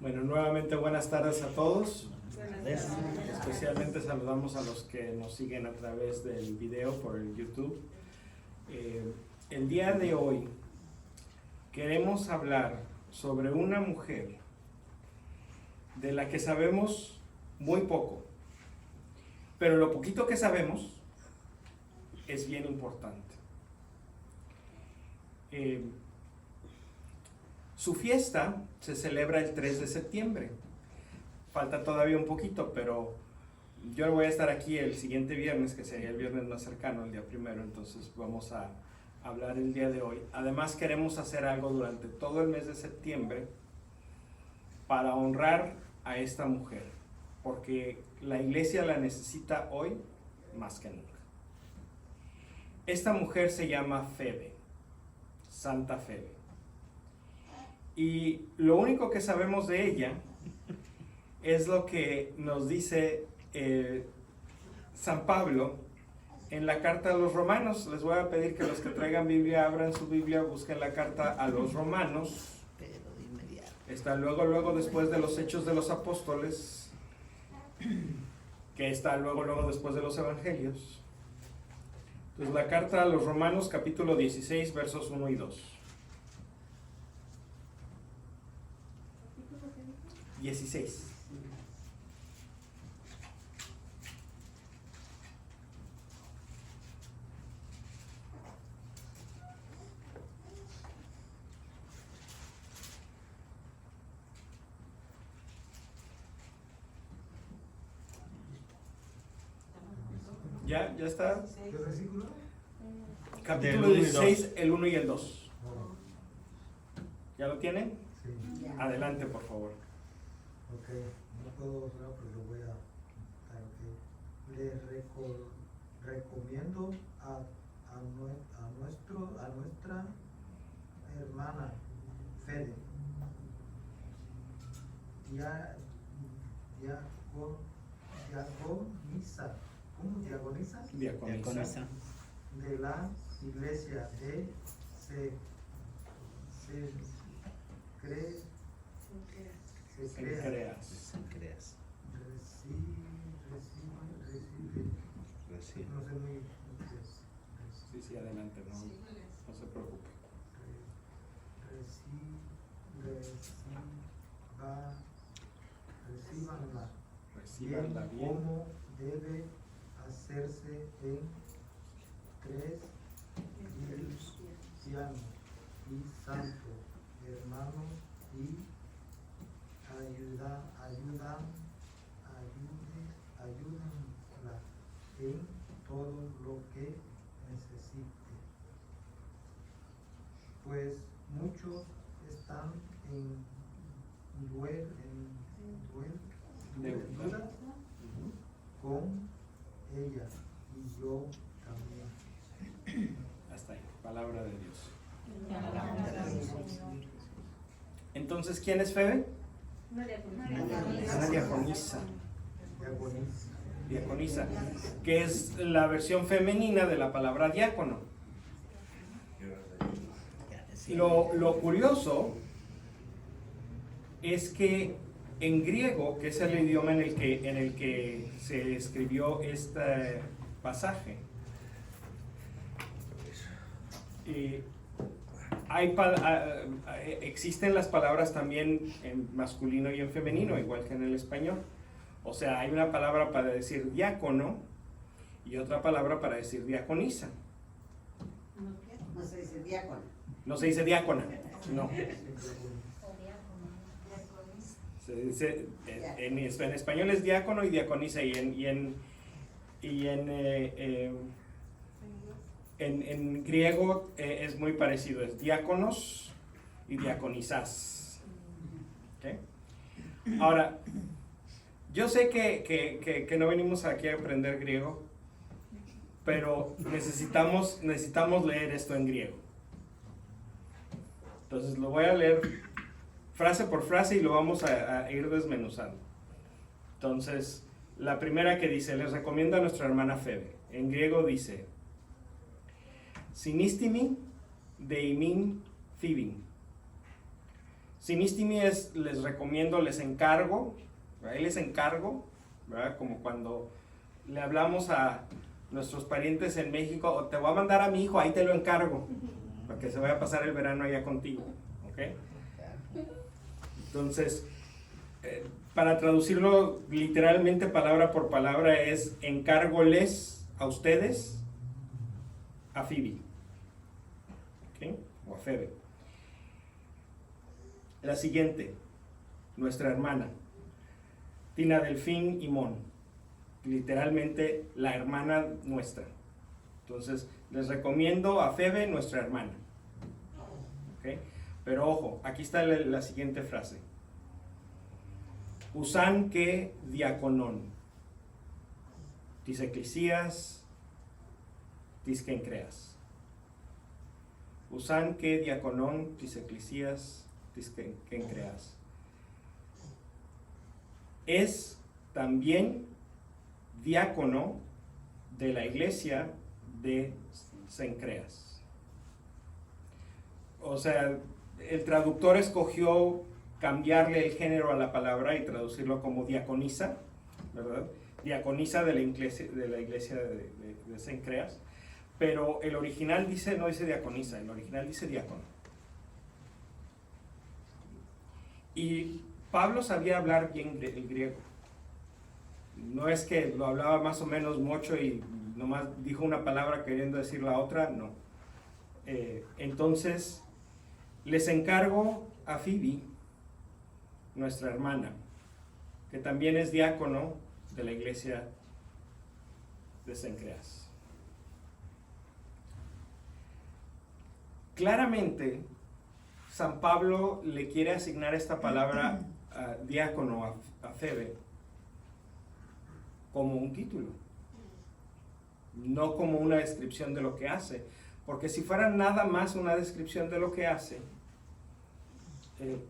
Bueno, nuevamente buenas tardes a todos. Especialmente saludamos a los que nos siguen a través del video por el YouTube. El día de hoy queremos hablar sobre una mujer de la que sabemos muy poco, pero lo poquito que sabemos es bien importante. Su fiesta se celebra el 3 de septiembre. Falta todavía un poquito, pero yo voy a estar aquí el siguiente viernes, que sería el viernes más cercano, el día primero, entonces vamos a hablar el día de hoy. Además queremos hacer algo durante todo el mes de septiembre para honrar a esta mujer, porque la iglesia la necesita hoy más que nunca. Esta mujer se llama Febe, Santa Febe. Y lo único que sabemos de ella es lo que nos dice San Pablo en la carta a los romanos. Les voy a pedir que los que traigan Biblia abran su Biblia, busquen la carta a los romanos. Está luego después de los Hechos de los Apóstoles, que está luego después de los Evangelios. Entonces la carta a los romanos, capítulo 16, versos 1 y 2. 16. ¿Ya está? ¿Qué versículo? Capítulo 16, el 1 y el 2. ¿Ya lo tienen? Sí. Adelante, por favor. Ok, no puedo hablar, pero lo voy a dar, ok. Le recomiendo a nuestra hermana Fede, diaconisa, ¿cómo? Diaconisa de la iglesia de Creas. Recibe. No sé muy. Sí, adelante, no se preocupe. Recíbanla bien. ¿Cómo debe hacerse en cristiano y santo, hermanos, y ayúdenla en todo lo que necesite, pues muchos están en deuda con ella, y yo también. Hasta ahí, palabra de Dios. Entonces, ¿quién es Febe? Una diaconisa. Diaconisa, que es la versión femenina de la palabra diácono. Lo curioso es que en griego, que es el idioma en el que se escribió este pasaje, existen las palabras también en masculino y en femenino, igual que en el español. O sea, hay una palabra para decir diácono y otra palabra para decir diaconisa. No se dice diácono. No se dice diácona, no. Se dice, en español es diácono y diaconisa, en griego es muy parecido, es diáconos y diaconisas. ¿Okay? Ahora, yo sé que no venimos aquí a aprender griego, pero necesitamos leer esto en griego. Entonces lo voy a leer frase por frase y lo vamos a ir desmenuzando. Entonces, la primera que dice, les recomiendo a nuestra hermana Febe. En griego dice, Sinistimi deimin Phibin, Sinistimi es, les recomiendo, les encargo, ahí les encargo, ¿verdad? Como cuando le hablamos a nuestros parientes en México, o te voy a mandar a mi hijo, ahí te lo encargo, para que se vaya a pasar el verano allá contigo, ¿ok? Entonces, para traducirlo literalmente palabra por palabra es encárgoles a ustedes, a Phoebe, ¿ok? O a Febe. La siguiente, nuestra hermana, Tina Delfín y Mon, literalmente la hermana nuestra. Entonces, les recomiendo a Febe, nuestra hermana. ¿Ok? Pero ojo, aquí está la siguiente frase. Usan que diaconón, tis eclesías, tis que creas. Usan que diaconón, tis eclesías, tis que creas. Es también diácono de la iglesia de Cencreas. O sea, el traductor escogió cambiarle el género a la palabra y traducirlo como diaconisa, ¿verdad? Diaconisa de la iglesia de Cencreas, pero el original no dice diaconisa, el original dice diácono. Y Pablo sabía hablar bien el griego. No es que lo hablaba más o menos mucho y nomás dijo una palabra queriendo decir la otra, no. Entonces, les encargo a Phoebe, nuestra hermana, que también es diácono de la iglesia de Cencreas. Claramente, San Pablo le quiere asignar esta palabra diácono a Febe como un título, no como una descripción de lo que hace, porque si fuera nada más una descripción de lo que hace,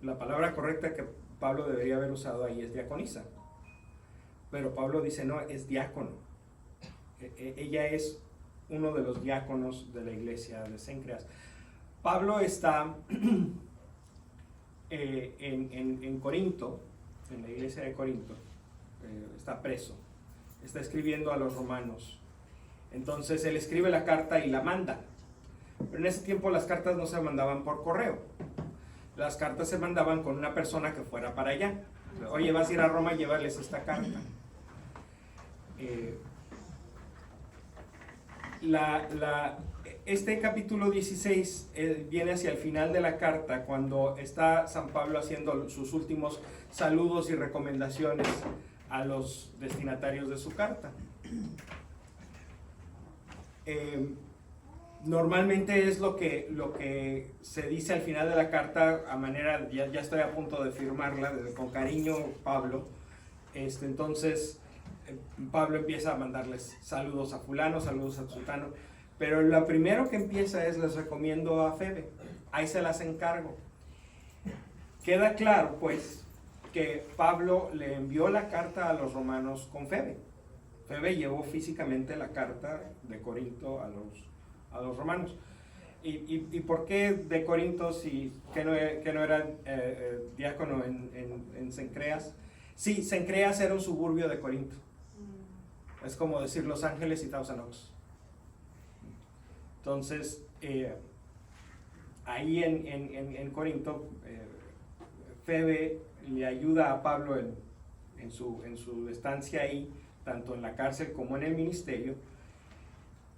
la palabra correcta que Pablo debería haber usado ahí es diaconisa, pero Pablo dice no, es diácono. Ella es uno de los diáconos de la iglesia de Cencreas. Pablo está en Corinto, en la iglesia de Corinto, está preso, está escribiendo a los romanos. Entonces él escribe la carta y la manda, pero en ese tiempo las cartas no se mandaban por correo, las cartas se mandaban con una persona que fuera para allá. Oye, vas a ir a Roma y llévales esta carta. Este capítulo 16 viene hacia el final de la carta, cuando está San Pablo haciendo sus últimos saludos y recomendaciones a los destinatarios de su carta. Normalmente es lo que se dice al final de la carta, a manera, ya estoy a punto de firmarla, con cariño, Pablo. Entonces, Pablo empieza a mandarles saludos a fulano, saludos a sultano. Pero lo primero que empieza es, les recomiendo a Febe, ahí se las encargo. Queda claro, pues, que Pablo le envió la carta a los romanos con Febe. Febe llevó físicamente la carta de Corinto a los romanos. ¿Y por qué de Corinto si que no era diácono en Cencreas? Sí, Cencreas era un suburbio de Corinto. Es como decir Los Ángeles y Thousand Oaks. Entonces, ahí en Corinto, Febe le ayuda a Pablo en su estancia ahí, tanto en la cárcel como en el ministerio,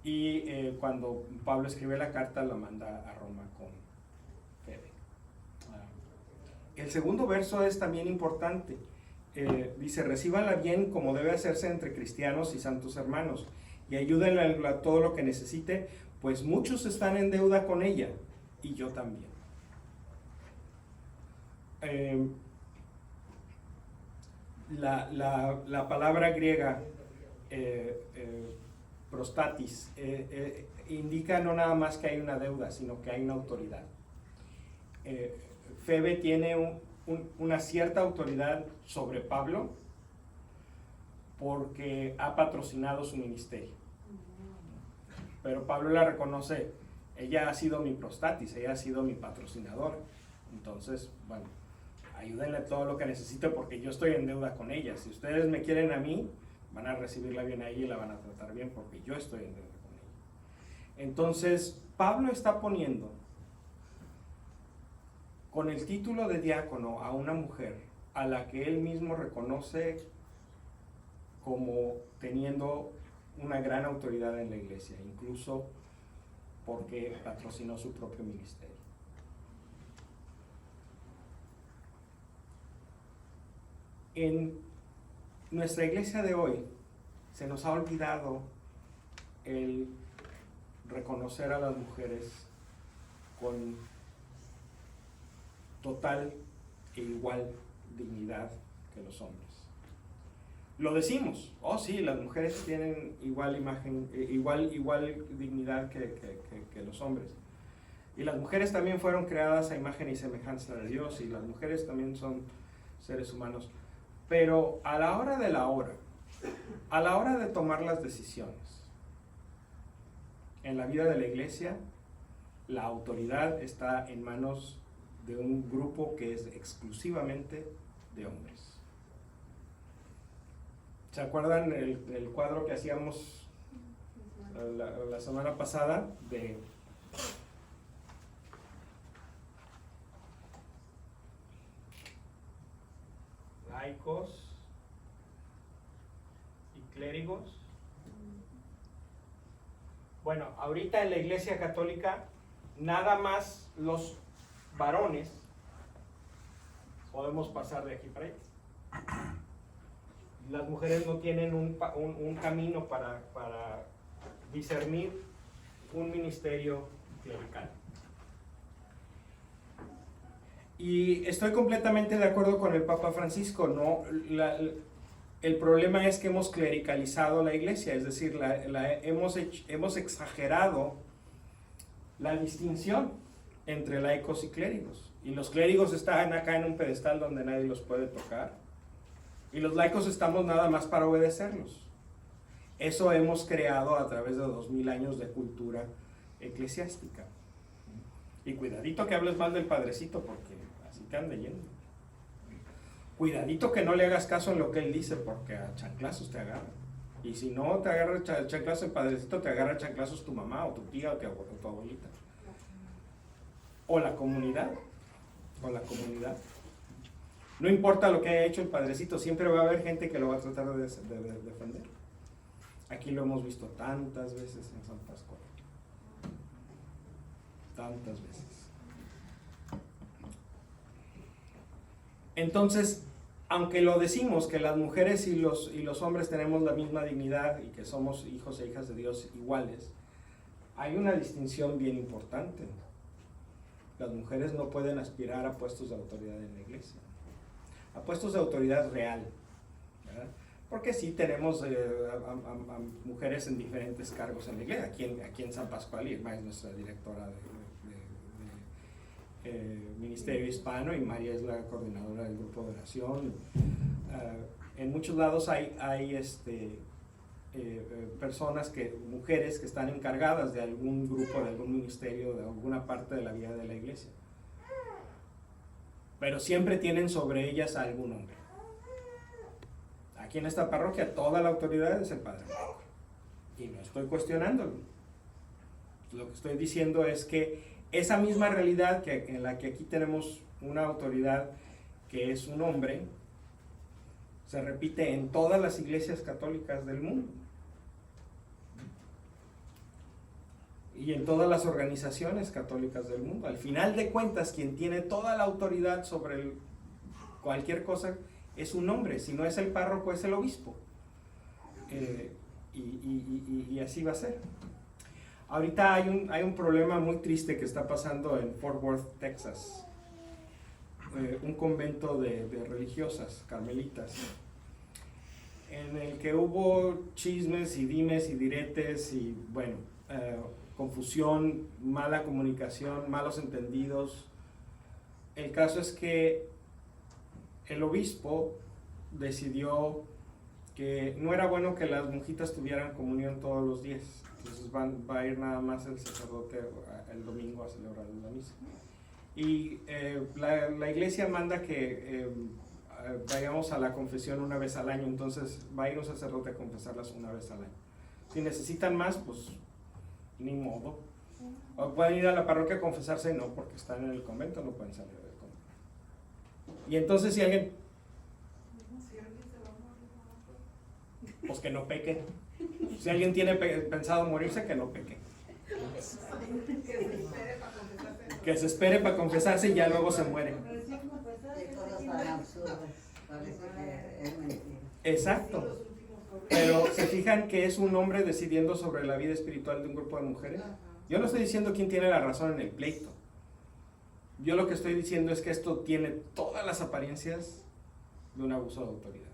y cuando Pablo escribe la carta la manda a Roma con Febe. El segundo verso es también importante. Dice, recíbanla bien como debe hacerse entre cristianos y santos hermanos, y ayúdenla a todo lo que necesite, pues muchos están en deuda con ella, y yo también. La palabra griega prostatis indica no nada más que hay una deuda, sino que hay una autoridad. Febe tiene una cierta autoridad sobre Pablo porque ha patrocinado su ministerio. Pero Pablo la reconoce, ella ha sido mi prostatis, ella ha sido mi patrocinadora. Entonces, bueno, ayúdenle todo lo que necesite porque yo estoy en deuda con ella. Si ustedes me quieren a mí, van a recibirla bien a ella y la van a tratar bien porque yo estoy en deuda con ella. Entonces, Pablo está poniendo con el título de diácono a una mujer a la que él mismo reconoce como teniendo una gran autoridad en la iglesia, incluso porque patrocinó su propio ministerio. En nuestra iglesia de hoy se nos ha olvidado el reconocer a las mujeres con total e igual dignidad que los hombres. Lo decimos, oh sí, las mujeres tienen igual imagen, igual dignidad que los hombres. Y las mujeres también fueron creadas a imagen y semejanza de Dios, y las mujeres también son seres humanos. Pero a la hora de la hora, a la hora de tomar las decisiones, en la vida de la iglesia, la autoridad está en manos de un grupo que es exclusivamente de hombres. ¿Se acuerdan el cuadro que hacíamos la semana pasada de laicos y clérigos? Bueno, ahorita en la Iglesia Católica nada más los varones podemos pasar de aquí para allá. Las mujeres no tienen un camino para discernir un ministerio clerical. Y estoy completamente de acuerdo con el Papa Francisco, ¿no? El problema es que hemos clericalizado la iglesia, es decir, hemos exagerado la distinción entre laicos y clérigos. Y los clérigos están acá en un pedestal donde nadie los puede tocar. Y los laicos estamos nada más para obedecerlos. Eso hemos creado a través de 2000 años de cultura eclesiástica. Y cuidadito que hables mal del padrecito porque así te anda yendo. Cuidadito que no le hagas caso en lo que él dice porque a chanclazos te agarra. Y si no te agarra chanclazos el padrecito, te agarra chanclazos tu mamá o tu tía o tu abuelita. O la comunidad. No importa lo que haya hecho el padrecito, siempre va a haber gente que lo va a tratar de defender. Aquí lo hemos visto tantas veces en San Pascual. Tantas veces. Entonces, aunque lo decimos que las mujeres y los hombres tenemos la misma dignidad y que somos hijos e hijas de Dios iguales, hay una distinción bien importante. Las mujeres no pueden aspirar a puestos de autoridad en la iglesia. A puestos de autoridad real, ¿verdad? Porque sí tenemos a mujeres en diferentes cargos en la iglesia. Aquí en San Pascual, Irma es nuestra directora de Ministerio Hispano y María es la coordinadora del grupo de oración. En muchos lados hay personas, mujeres que están encargadas de algún grupo, de algún ministerio, de alguna parte de la vida de la iglesia. Pero siempre tienen sobre ellas a algún hombre. Aquí en esta parroquia toda la autoridad es el padre. Y no estoy cuestionándolo. Lo que estoy diciendo es que esa misma realidad en la que aquí tenemos una autoridad que es un hombre, se repite en todas las iglesias católicas del mundo. Y en todas las organizaciones católicas del mundo. Al final de cuentas, quien tiene toda la autoridad sobre cualquier cosa es un hombre. Si no es el párroco, es el obispo. Y así va a ser. Ahorita hay un problema muy triste que está pasando en Fort Worth, Texas. Un convento de religiosas, carmelitas, en el que hubo chismes y dimes y diretes y bueno, confusión, mala comunicación, malos entendidos. El caso es que el obispo decidió que no era bueno que las monjitas tuvieran comunión todos los días. Entonces va a ir nada más el sacerdote el domingo a celebrar la misa. Y la iglesia manda que vayamos a la confesión una vez al año, entonces va a ir un sacerdote a confesarlas una vez al año. Si necesitan más, pues ni modo. O pueden ir a la parroquia a confesarse, no, porque están en el convento, no pueden salir del convento. Y entonces si alguien, pues que no peque. Si alguien tiene pensado morirse, que no peque. Que se espere para confesarse y ya luego se muere. Qué cosas tan absurdas. Parece que es mentira. Exacto. Pero se fijan que es un hombre decidiendo sobre la vida espiritual de un grupo de mujeres. Yo no estoy diciendo quién tiene la razón en el pleito. Yo lo que estoy diciendo es que esto tiene todas las apariencias de un abuso de autoridad.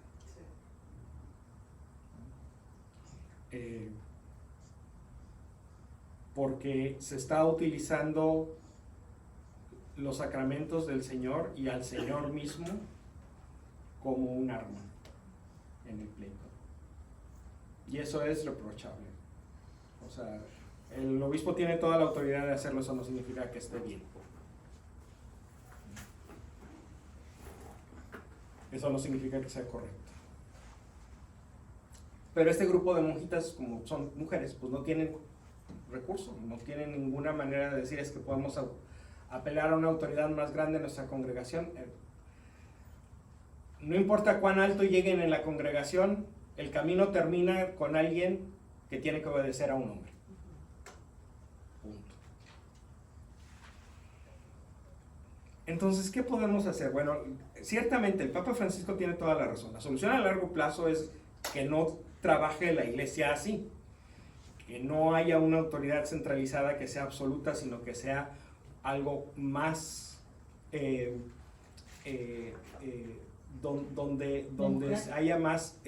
Porque se está utilizando los sacramentos del Señor y al Señor mismo como un arma en el pleito. Y eso es reprochable. O sea, el obispo tiene toda la autoridad de hacerlo, eso no significa que esté bien. Eso no significa que sea correcto. Pero este grupo de monjitas, como son mujeres, pues no tienen recursos, no tienen ninguna manera de decir es que podemos apelar a una autoridad más grande en nuestra congregación. No importa cuán alto lleguen en la congregación, el camino termina con alguien que tiene que obedecer a un hombre. Punto. Entonces, ¿qué podemos hacer? Bueno, ciertamente el Papa Francisco tiene toda la razón. La solución a largo plazo es que no trabaje la iglesia así, que no haya una autoridad centralizada que sea absoluta, sino que sea algo más donde haya más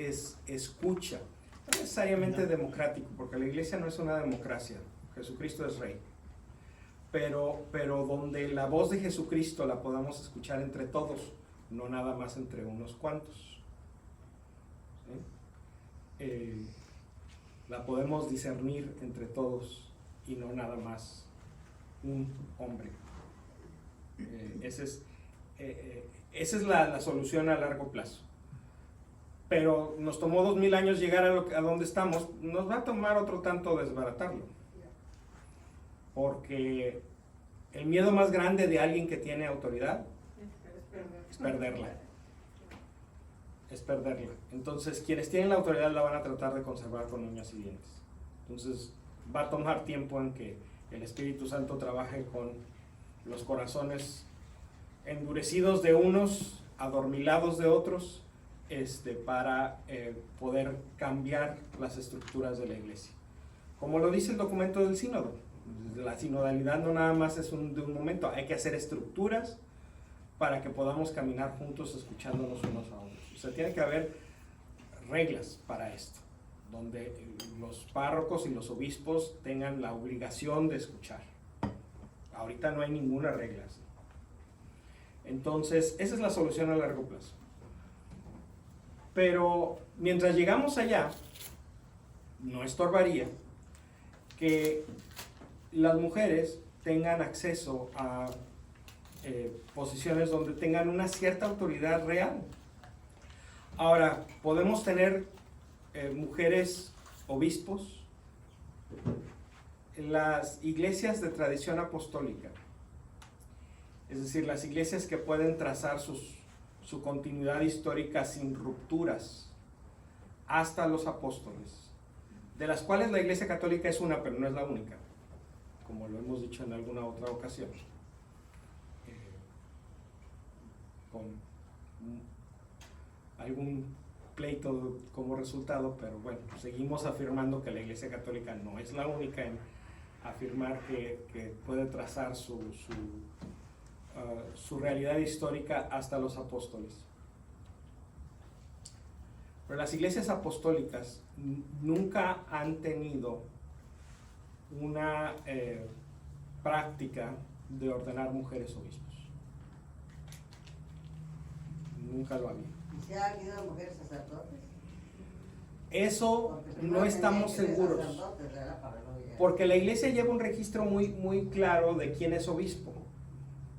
escucha, no necesariamente democrático, porque la iglesia no es una democracia, Jesucristo es rey, pero donde la voz de Jesucristo la podamos escuchar entre todos, no nada más entre unos cuantos. ¿Sí? La podemos discernir entre todos y no nada más un hombre. Esa es la solución a largo plazo. Pero nos tomó 2000 años llegar a donde estamos, nos va a tomar otro tanto desbaratarlo. Porque el miedo más grande de alguien que tiene autoridad es perderla. Es perderla. Entonces, quienes tienen la autoridad la van a tratar de conservar con uñas y dientes. Entonces, va a tomar tiempo en que el Espíritu Santo trabaje con los corazones endurecidos de unos, adormilados de otros, para poder cambiar las estructuras de la iglesia. Como lo dice el documento del sínodo, la sinodalidad no nada más es de un momento, hay que hacer estructuras para que podamos caminar juntos escuchándonos unos a otros. O sea, tiene que haber reglas para esto, donde los párrocos y los obispos tengan la obligación de escuchar. Ahorita no hay ninguna regla así. Entonces, esa es la solución a largo plazo. Pero mientras llegamos allá, no estorbaría que las mujeres tengan acceso a posiciones donde tengan una cierta autoridad real. Ahora, podemos tener mujeres obispos. Las iglesias de tradición apostólica, es decir, las iglesias que pueden trazar su continuidad histórica sin rupturas hasta los apóstoles, de las cuales la Iglesia Católica es una, pero no es la única, como lo hemos dicho en alguna otra ocasión, con algún pleito como resultado, pero bueno, seguimos afirmando que la Iglesia Católica no es la única en afirmar que puede trazar su realidad histórica hasta los apóstoles. Pero las iglesias apostólicas nunca han tenido una práctica de ordenar mujeres obispos. Nunca lo había. ¿Y si ha habido mujeres sacerdotes? Eso no estamos seguros, porque la iglesia lleva un registro muy claro de quién es obispo.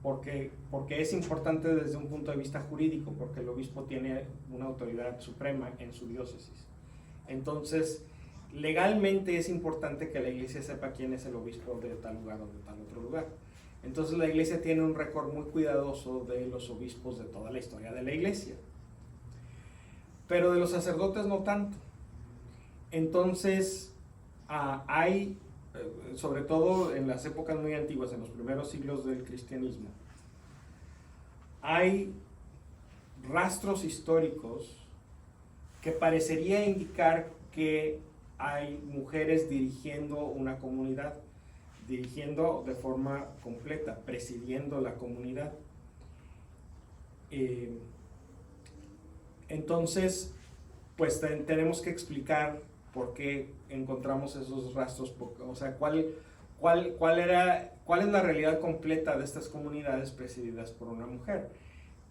porque es importante desde un punto de vista jurídico, porque el obispo tiene una autoridad suprema en su diócesis. Entonces, legalmente es importante que la iglesia sepa quién es el obispo de tal lugar o de tal otro lugar. Entonces la iglesia tiene un récord muy cuidadoso de los obispos de toda la historia de la iglesia. Pero de los sacerdotes no tanto. Entonces, hay, sobre todo en las épocas muy antiguas, en los primeros siglos del cristianismo, hay rastros históricos que parecería indicar que hay mujeres dirigiendo una comunidad, dirigiendo de forma completa, presidiendo la comunidad. Entonces, pues tenemos que explicar por qué encontramos esos rastros, o sea, cuál es la realidad completa de estas comunidades presididas por una mujer.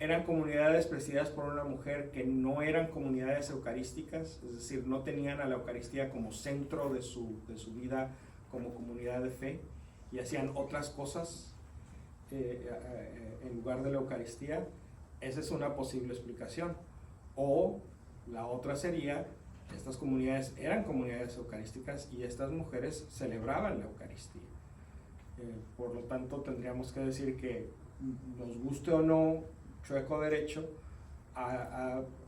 Eran comunidades presididas por una mujer que no eran comunidades eucarísticas, es decir, no tenían a la Eucaristía como centro de su vida como comunidad de fe, y hacían otras cosas en lugar de la Eucaristía. Esa es una posible explicación. O la otra sería, estas comunidades eran comunidades eucarísticas y estas mujeres celebraban la Eucaristía. Por lo tanto, tendríamos que decir que, nos guste o no, chueco derecho,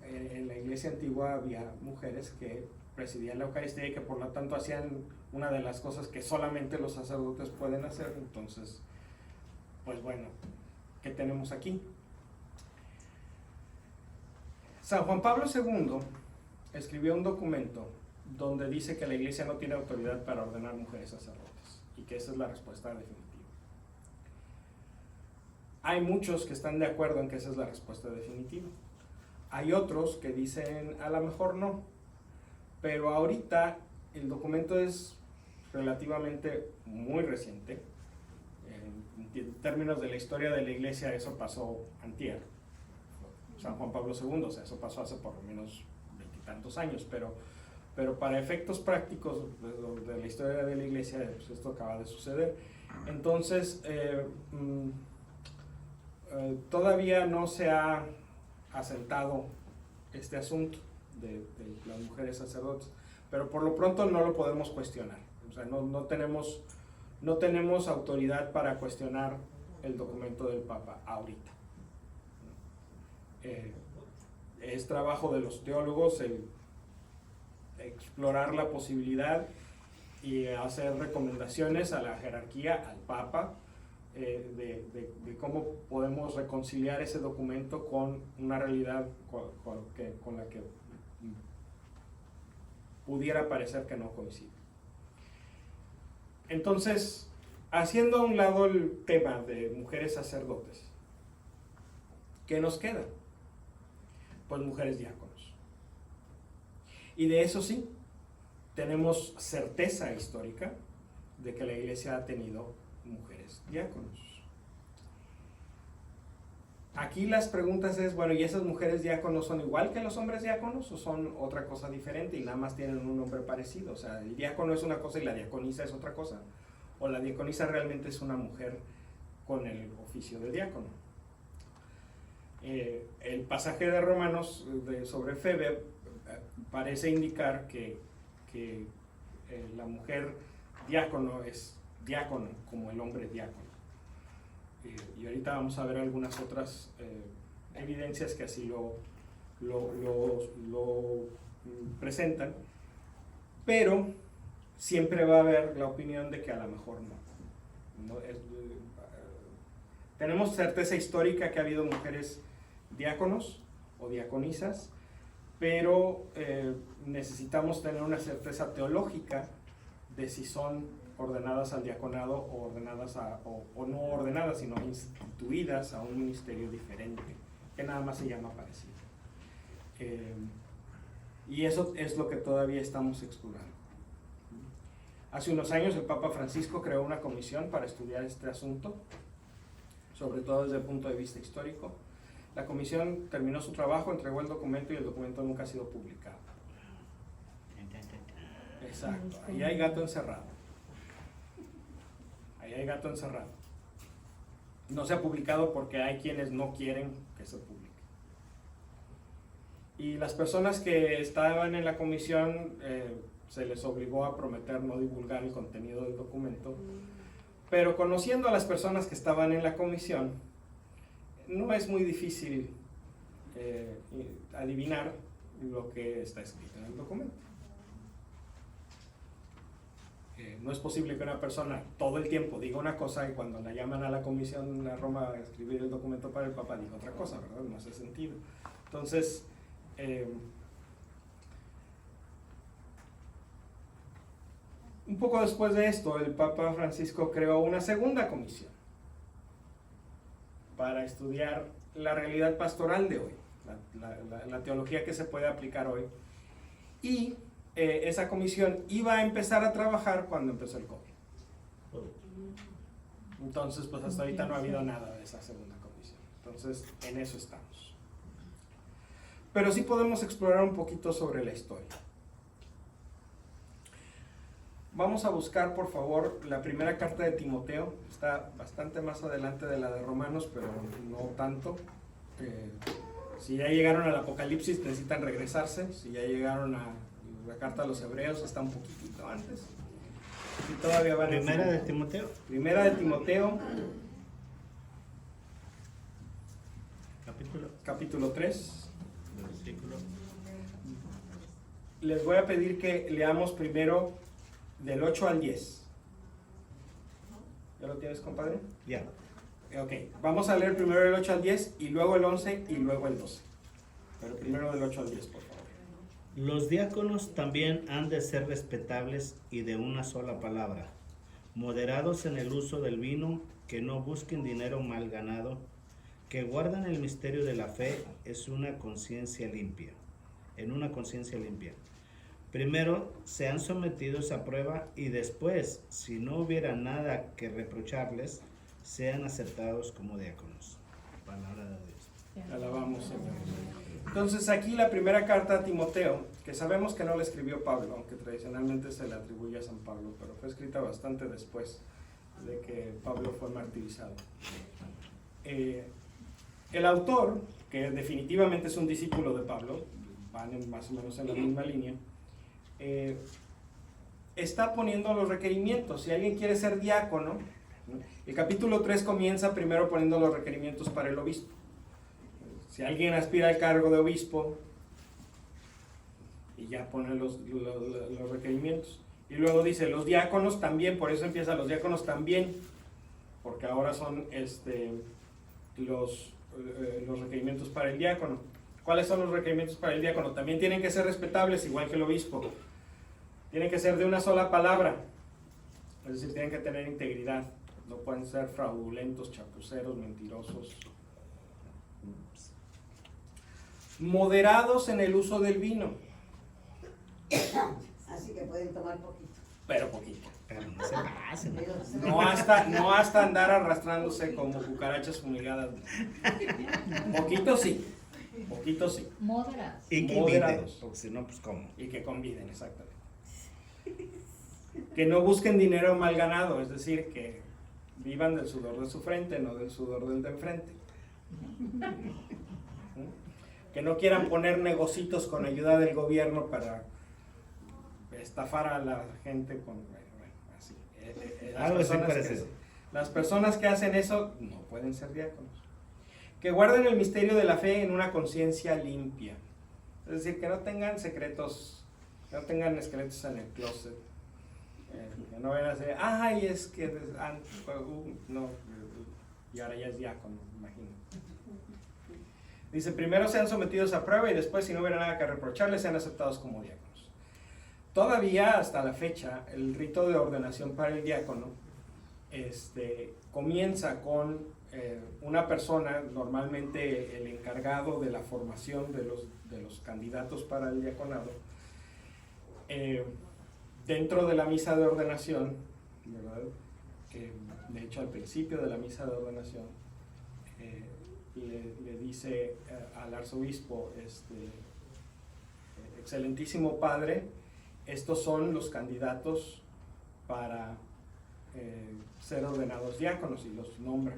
en la iglesia antigua había mujeres que presidían la Eucaristía y que por lo tanto hacían una de las cosas que solamente los sacerdotes pueden hacer. Entonces, pues bueno, ¿qué tenemos aquí? San Juan Pablo II escribió un documento donde dice que la iglesia no tiene autoridad para ordenar mujeres sacerdotes y que esa es la respuesta definitiva. Hay muchos que están de acuerdo en que esa es la respuesta definitiva. Hay otros que dicen a lo mejor no, pero ahorita el documento es relativamente muy reciente. En términos de la historia de la iglesia, eso pasó antier, San Juan Pablo II, o sea, eso pasó hace por lo menos 20 y tantos años, pero para efectos prácticos de la historia de la iglesia, pues esto acaba de suceder. Entonces, todavía no se ha asentado este asunto de las mujeres sacerdotes, pero por lo pronto no lo podemos cuestionar. O sea, no tenemos autoridad para cuestionar el documento del Papa ahorita. Es trabajo de los teólogos el explorar la posibilidad y hacer recomendaciones a la jerarquía, al Papa, de cómo podemos reconciliar ese documento con una realidad con la que pudiera parecer que no coincide. Entonces, haciendo a un lado el tema de mujeres sacerdotes, ¿qué nos queda? Pues mujeres diáconos. Y de eso sí, tenemos certeza histórica de que la iglesia ha tenido mujeres diáconos. Aquí las preguntas es, bueno, ¿y esas mujeres diáconos son igual que los hombres diáconos o son otra cosa diferente y nada más tienen un nombre parecido? O sea, el diácono es una cosa y la diaconisa es otra cosa. O la diaconisa realmente es una mujer con el oficio de diácono. El pasaje de Romanos sobre Febe parece indicar que la mujer diácono es diácono como el hombre diácono. Y ahorita vamos a ver algunas otras evidencias que así lo presentan, pero siempre va a haber la opinión de que a lo mejor no. Tenemos certeza histórica que ha habido mujeres diáconos o diaconisas, pero necesitamos tener una certeza teológica de si son ordenadas al diaconado o ordenadas o no ordenadas, sino instituidas a un ministerio diferente, que nada más se llama parecido. Y eso es lo que todavía estamos explorando. Hace unos años el Papa Francisco creó una comisión para estudiar este asunto, sobre todo desde el punto de vista histórico. La comisión terminó su trabajo, entregó el documento y el documento nunca ha sido publicado. Exacto, ahí hay gato encerrado. Ahí hay gato encerrado. No se ha publicado porque hay quienes no quieren que se publique. Y las personas que estaban en la comisión se les obligó a prometer no divulgar el contenido del documento, pero conociendo a las personas que estaban en la comisión, no es muy difícil adivinar lo que está escrito en el documento. No es posible que una persona todo el tiempo diga una cosa y cuando la llaman a la comisión a Roma a escribir el documento para el Papa diga otra cosa, ¿verdad? No hace sentido. Entonces, un poco después de esto, el Papa Francisco creó una segunda comisión para estudiar la realidad pastoral de hoy, la teología que se puede aplicar hoy. Y esa comisión iba a empezar a trabajar cuando empezó el COVID. Entonces, pues hasta ahorita no ha habido nada de esa segunda comisión. Entonces, en eso estamos. Pero sí podemos explorar un poquito sobre la historia. Vamos a buscar, por favor, la primera carta de Timoteo. Está bastante más adelante de la de Romanos, pero no tanto. Si ya llegaron al Apocalipsis, necesitan regresarse. Si ya llegaron a la carta a los Hebreos, está un poquitito antes. Y todavía van Primera de Timoteo. Primera de Timoteo, capítulo 3. Versículo. Les voy a pedir que leamos primero del 8 al 10. ¿Ya lo tienes, compadre? Ya. Ok, vamos a leer primero el 8 al 10 y luego el 11 y luego el 12. Pero primero del 8 al 10, por favor. Los diáconos también han de ser respetables y de una sola palabra, moderados en el uso del vino, que no busquen dinero mal ganado, que guardan el misterio de la fe en una conciencia limpia. Primero sean sometidos a prueba y después, si no hubiera nada que reprocharles, sean aceptados como diáconos. Palabra de Dios. Alabamos, Señor. Entonces aquí la primera carta a Timoteo, que sabemos que no la escribió Pablo, aunque tradicionalmente se le atribuye a San Pablo, pero fue escrita bastante después de que Pablo fue martirizado. El autor, que definitivamente es un discípulo de Pablo, van más o menos en la misma línea, está poniendo los requerimientos. Si alguien quiere ser diácono, ¿no? El capítulo 3 comienza primero poniendo los requerimientos para el obispo. Si alguien aspira al cargo de obispo, y ya pone los requerimientos. Y luego dice, los diáconos también, por eso empieza los diáconos también, porque ahora son los requerimientos para el diácono. ¿Cuáles son los requerimientos para el diácono? También tienen que ser respetables, igual que el obispo. Tienen que ser de una sola palabra, es decir, tienen que tener integridad. No pueden ser fraudulentos, chapuceros, mentirosos. Moderados en el uso del vino. Así que pueden tomar poquito. Pero poquito. Pero no se pasen. No hasta andar arrastrándose como cucarachas fumigadas. Poquito sí. Poquito sí. Moderados. Y que Moderados. inviten, porque si no, pues cómo. Y que conviden, exactamente. Que no busquen dinero mal ganado, es decir, que vivan del sudor de su frente, no del sudor del de enfrente. Que no quieran poner negocitos con ayuda del gobierno para estafar a la gente con... así. Algo así parecido. Las personas que hacen eso no pueden ser diáconos. Que guarden el misterio de la fe en una conciencia limpia. Es decir, que no tengan secretos, que no tengan esqueletos en el closet. Que no vayan a decir, ay, es que no, y ahora ya es diácono, imagino. Dice, primero sean sometidos a prueba y después, si no hubiera nada que reprocharles, sean aceptados como diáconos. Todavía, hasta la fecha, el rito de ordenación para el diácono comienza con una persona, normalmente el encargado de la formación de los candidatos para el diaconado, dentro de la misa de ordenación, ¿verdad? Que de hecho al principio de la misa de ordenación le dice al arzobispo, excelentísimo padre, estos son los candidatos para ser ordenados diáconos, y los nombra.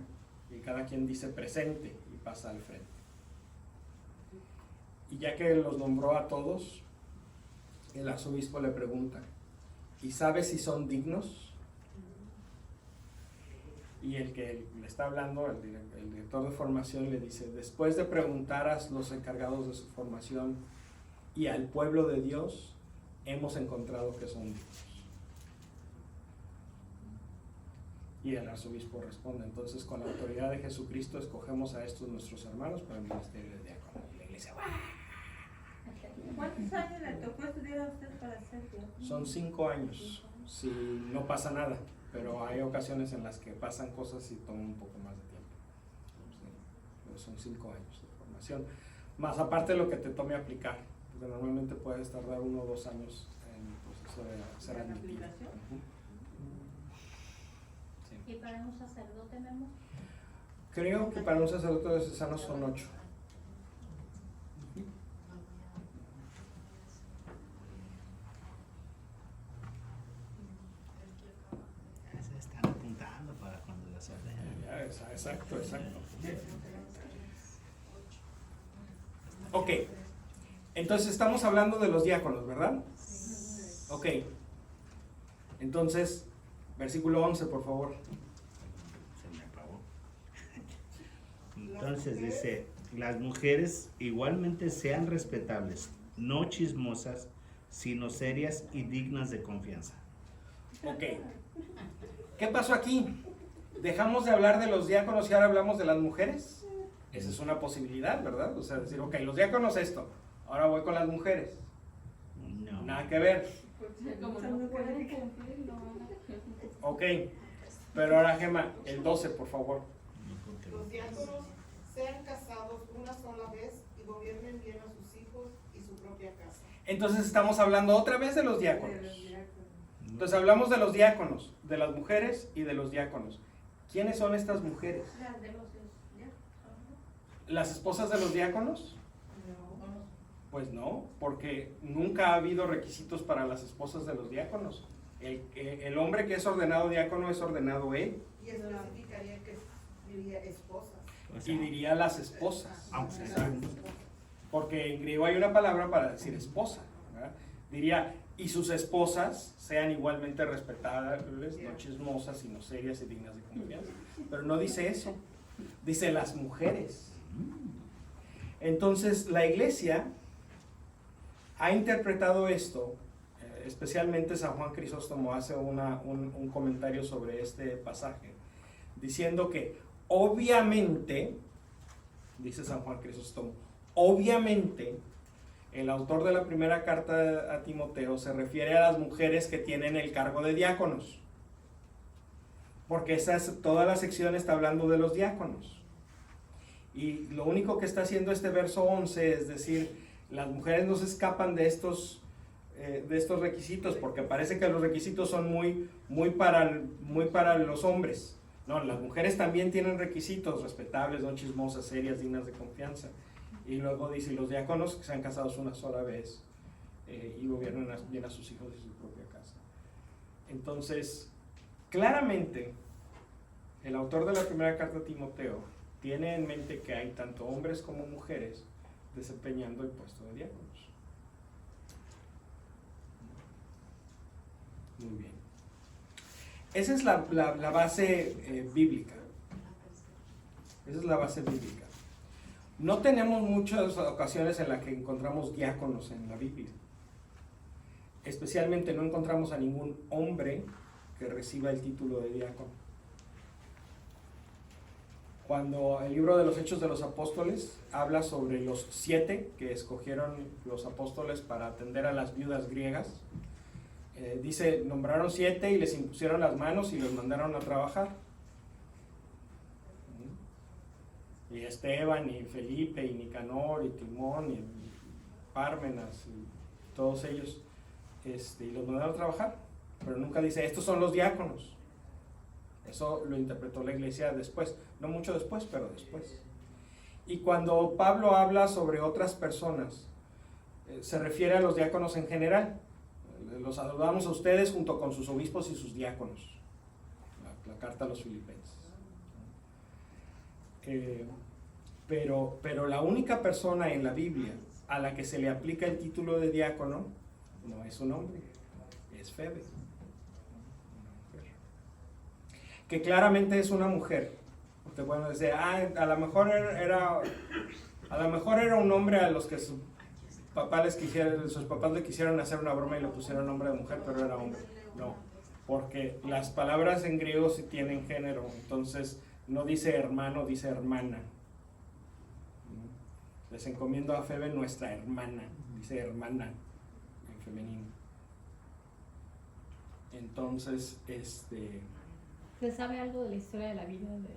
Y cada quien dice presente y pasa al frente. Y ya que los nombró a todos, el arzobispo le pregunta, ¿y sabe si son dignos? Y el que le está hablando, el director de formación, le dice, después de preguntar a los encargados de su formación y al pueblo de Dios, hemos encontrado que son dignos. Y el arzobispo responde, entonces con la autoridad de Jesucristo escogemos a estos nuestros hermanos para el ministerio de diácono. Y la iglesia, ¡guau! ¿Cuántos años le tocó estudiar a usted para ser diácono? Son 5 años, si no pasa nada, pero hay ocasiones en las que pasan cosas y toman un poco más de tiempo. Sí, pero son 5 años de formación, más aparte de lo que te tome aplicar, porque normalmente puedes tardar 1 o 2 años en el proceso de ser ¿De la admitido. aplicación? Sí. ¿Y para un sacerdote, Memo? Creo que para un sacerdote diocesano son 8. Se están apuntando para cuando las ordenen. Exacto. Ok, entonces estamos hablando de los diáconos, ¿verdad? Ok, entonces, versículo 11, por favor. Se me apagó. Entonces dice, las mujeres igualmente sean respetables, no chismosas, sino serias y dignas de confianza. Ok, ¿qué pasó aquí? ¿Dejamos de hablar de los diáconos y ahora hablamos de las mujeres? Esa es una posibilidad, ¿verdad? O sea, decir, ok, los diáconos esto, ahora voy con las mujeres. No. Nada que ver. Como no pueden cumplir, no. Ok, pero ahora Gema, el 12, por favor. No, porque Los diáconos sean casados una sola vez y gobiernen bien a sus hijos y su propia casa. Entonces estamos hablando otra vez de los diáconos. Entonces hablamos de los diáconos, de las mujeres y de los diáconos. ¿Quiénes son estas mujeres? Las de los diáconos. ¿Las esposas de los diáconos? Pues no, porque nunca ha habido requisitos para las esposas de los diáconos. El hombre que es ordenado diácono es ordenado él, Y especificaría que diría esposas. o sea, y diría las esposas, aunque sea porque en griego hay una palabra para decir esposa, ¿verdad? Diría, y sus esposas sean igualmente respetables, no chismosas, sino serias y dignas de confianza. Pero no dice eso, dice las mujeres. Entonces la iglesia ha interpretado esto, especialmente San Juan Crisóstomo hace un comentario sobre este pasaje, diciendo que obviamente, dice San Juan Crisóstomo, obviamente el autor de la primera carta a Timoteo se refiere a las mujeres que tienen el cargo de diáconos, porque toda la sección está hablando de los diáconos. Y lo único que está haciendo este verso 11 es decir, las mujeres no se escapan de estos requisitos, porque parece que los requisitos son muy para los hombres. No, las mujeres también tienen requisitos respetables, no chismosas, serias, dignas de confianza. Y luego dice, los diáconos que sean casados una sola vez y gobiernen bien a sus hijos y su propia casa. Entonces, claramente, el autor de la primera carta a Timoteo tiene en mente que hay tanto hombres como mujeres desempeñando el puesto de diáconos. Muy bien. Esa es la base bíblica. Esa es la base bíblica. No tenemos muchas ocasiones en las que encontramos diáconos en la Biblia. Especialmente no encontramos a ningún hombre que reciba el título de diácono. Cuando el libro de los Hechos de los Apóstoles habla sobre los 7 que escogieron los apóstoles para atender a las viudas griegas, dice, nombraron 7 y les impusieron las manos y los mandaron a trabajar. Y Esteban, y Felipe, y Nicanor, y Timón, y Pármenas, y todos ellos, y los mandaron a trabajar. Pero nunca dice, estos son los diáconos. Eso lo interpretó la iglesia después, no mucho después, pero después. Y cuando Pablo habla sobre otras personas, se refiere a los diáconos en general. Los saludamos a ustedes junto con sus obispos y sus diáconos. La carta a los Filipenses. Pero la única persona en la Biblia a la que se le aplica el título de diácono no es un hombre, es Febe, una mujer. Que claramente es una mujer. Porque bueno, decir, a lo mejor era un hombre a los que sus papás le quisieron hacer una broma y le pusieron nombre de mujer, pero era hombre. No, porque las palabras en griego sí tienen género, entonces no dice hermano, dice hermana. Les encomiendo a Febe nuestra hermana, dice hermana en femenino. Entonces, ¿Se sabe algo de la historia de la vida de...?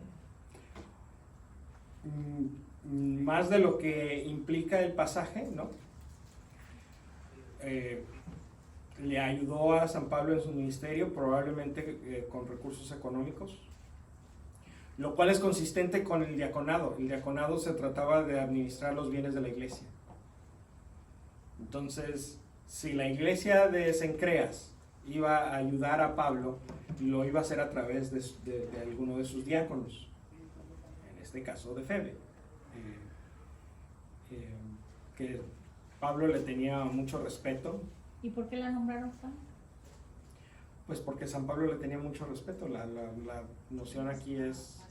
Más de lo que implica el pasaje, ¿no? Le ayudó a San Pablo en su ministerio, probablemente con recursos económicos, lo cual es consistente con el diaconado. El diaconado se trataba de administrar los bienes de la iglesia. Entonces, si la iglesia de Cencreas iba a ayudar a Pablo, lo iba a hacer a través de alguno de sus diáconos, en este caso de Febe, que Pablo le tenía mucho respeto. ¿Y por qué la nombraron San? Pues porque San Pablo le tenía mucho respeto. La noción aquí es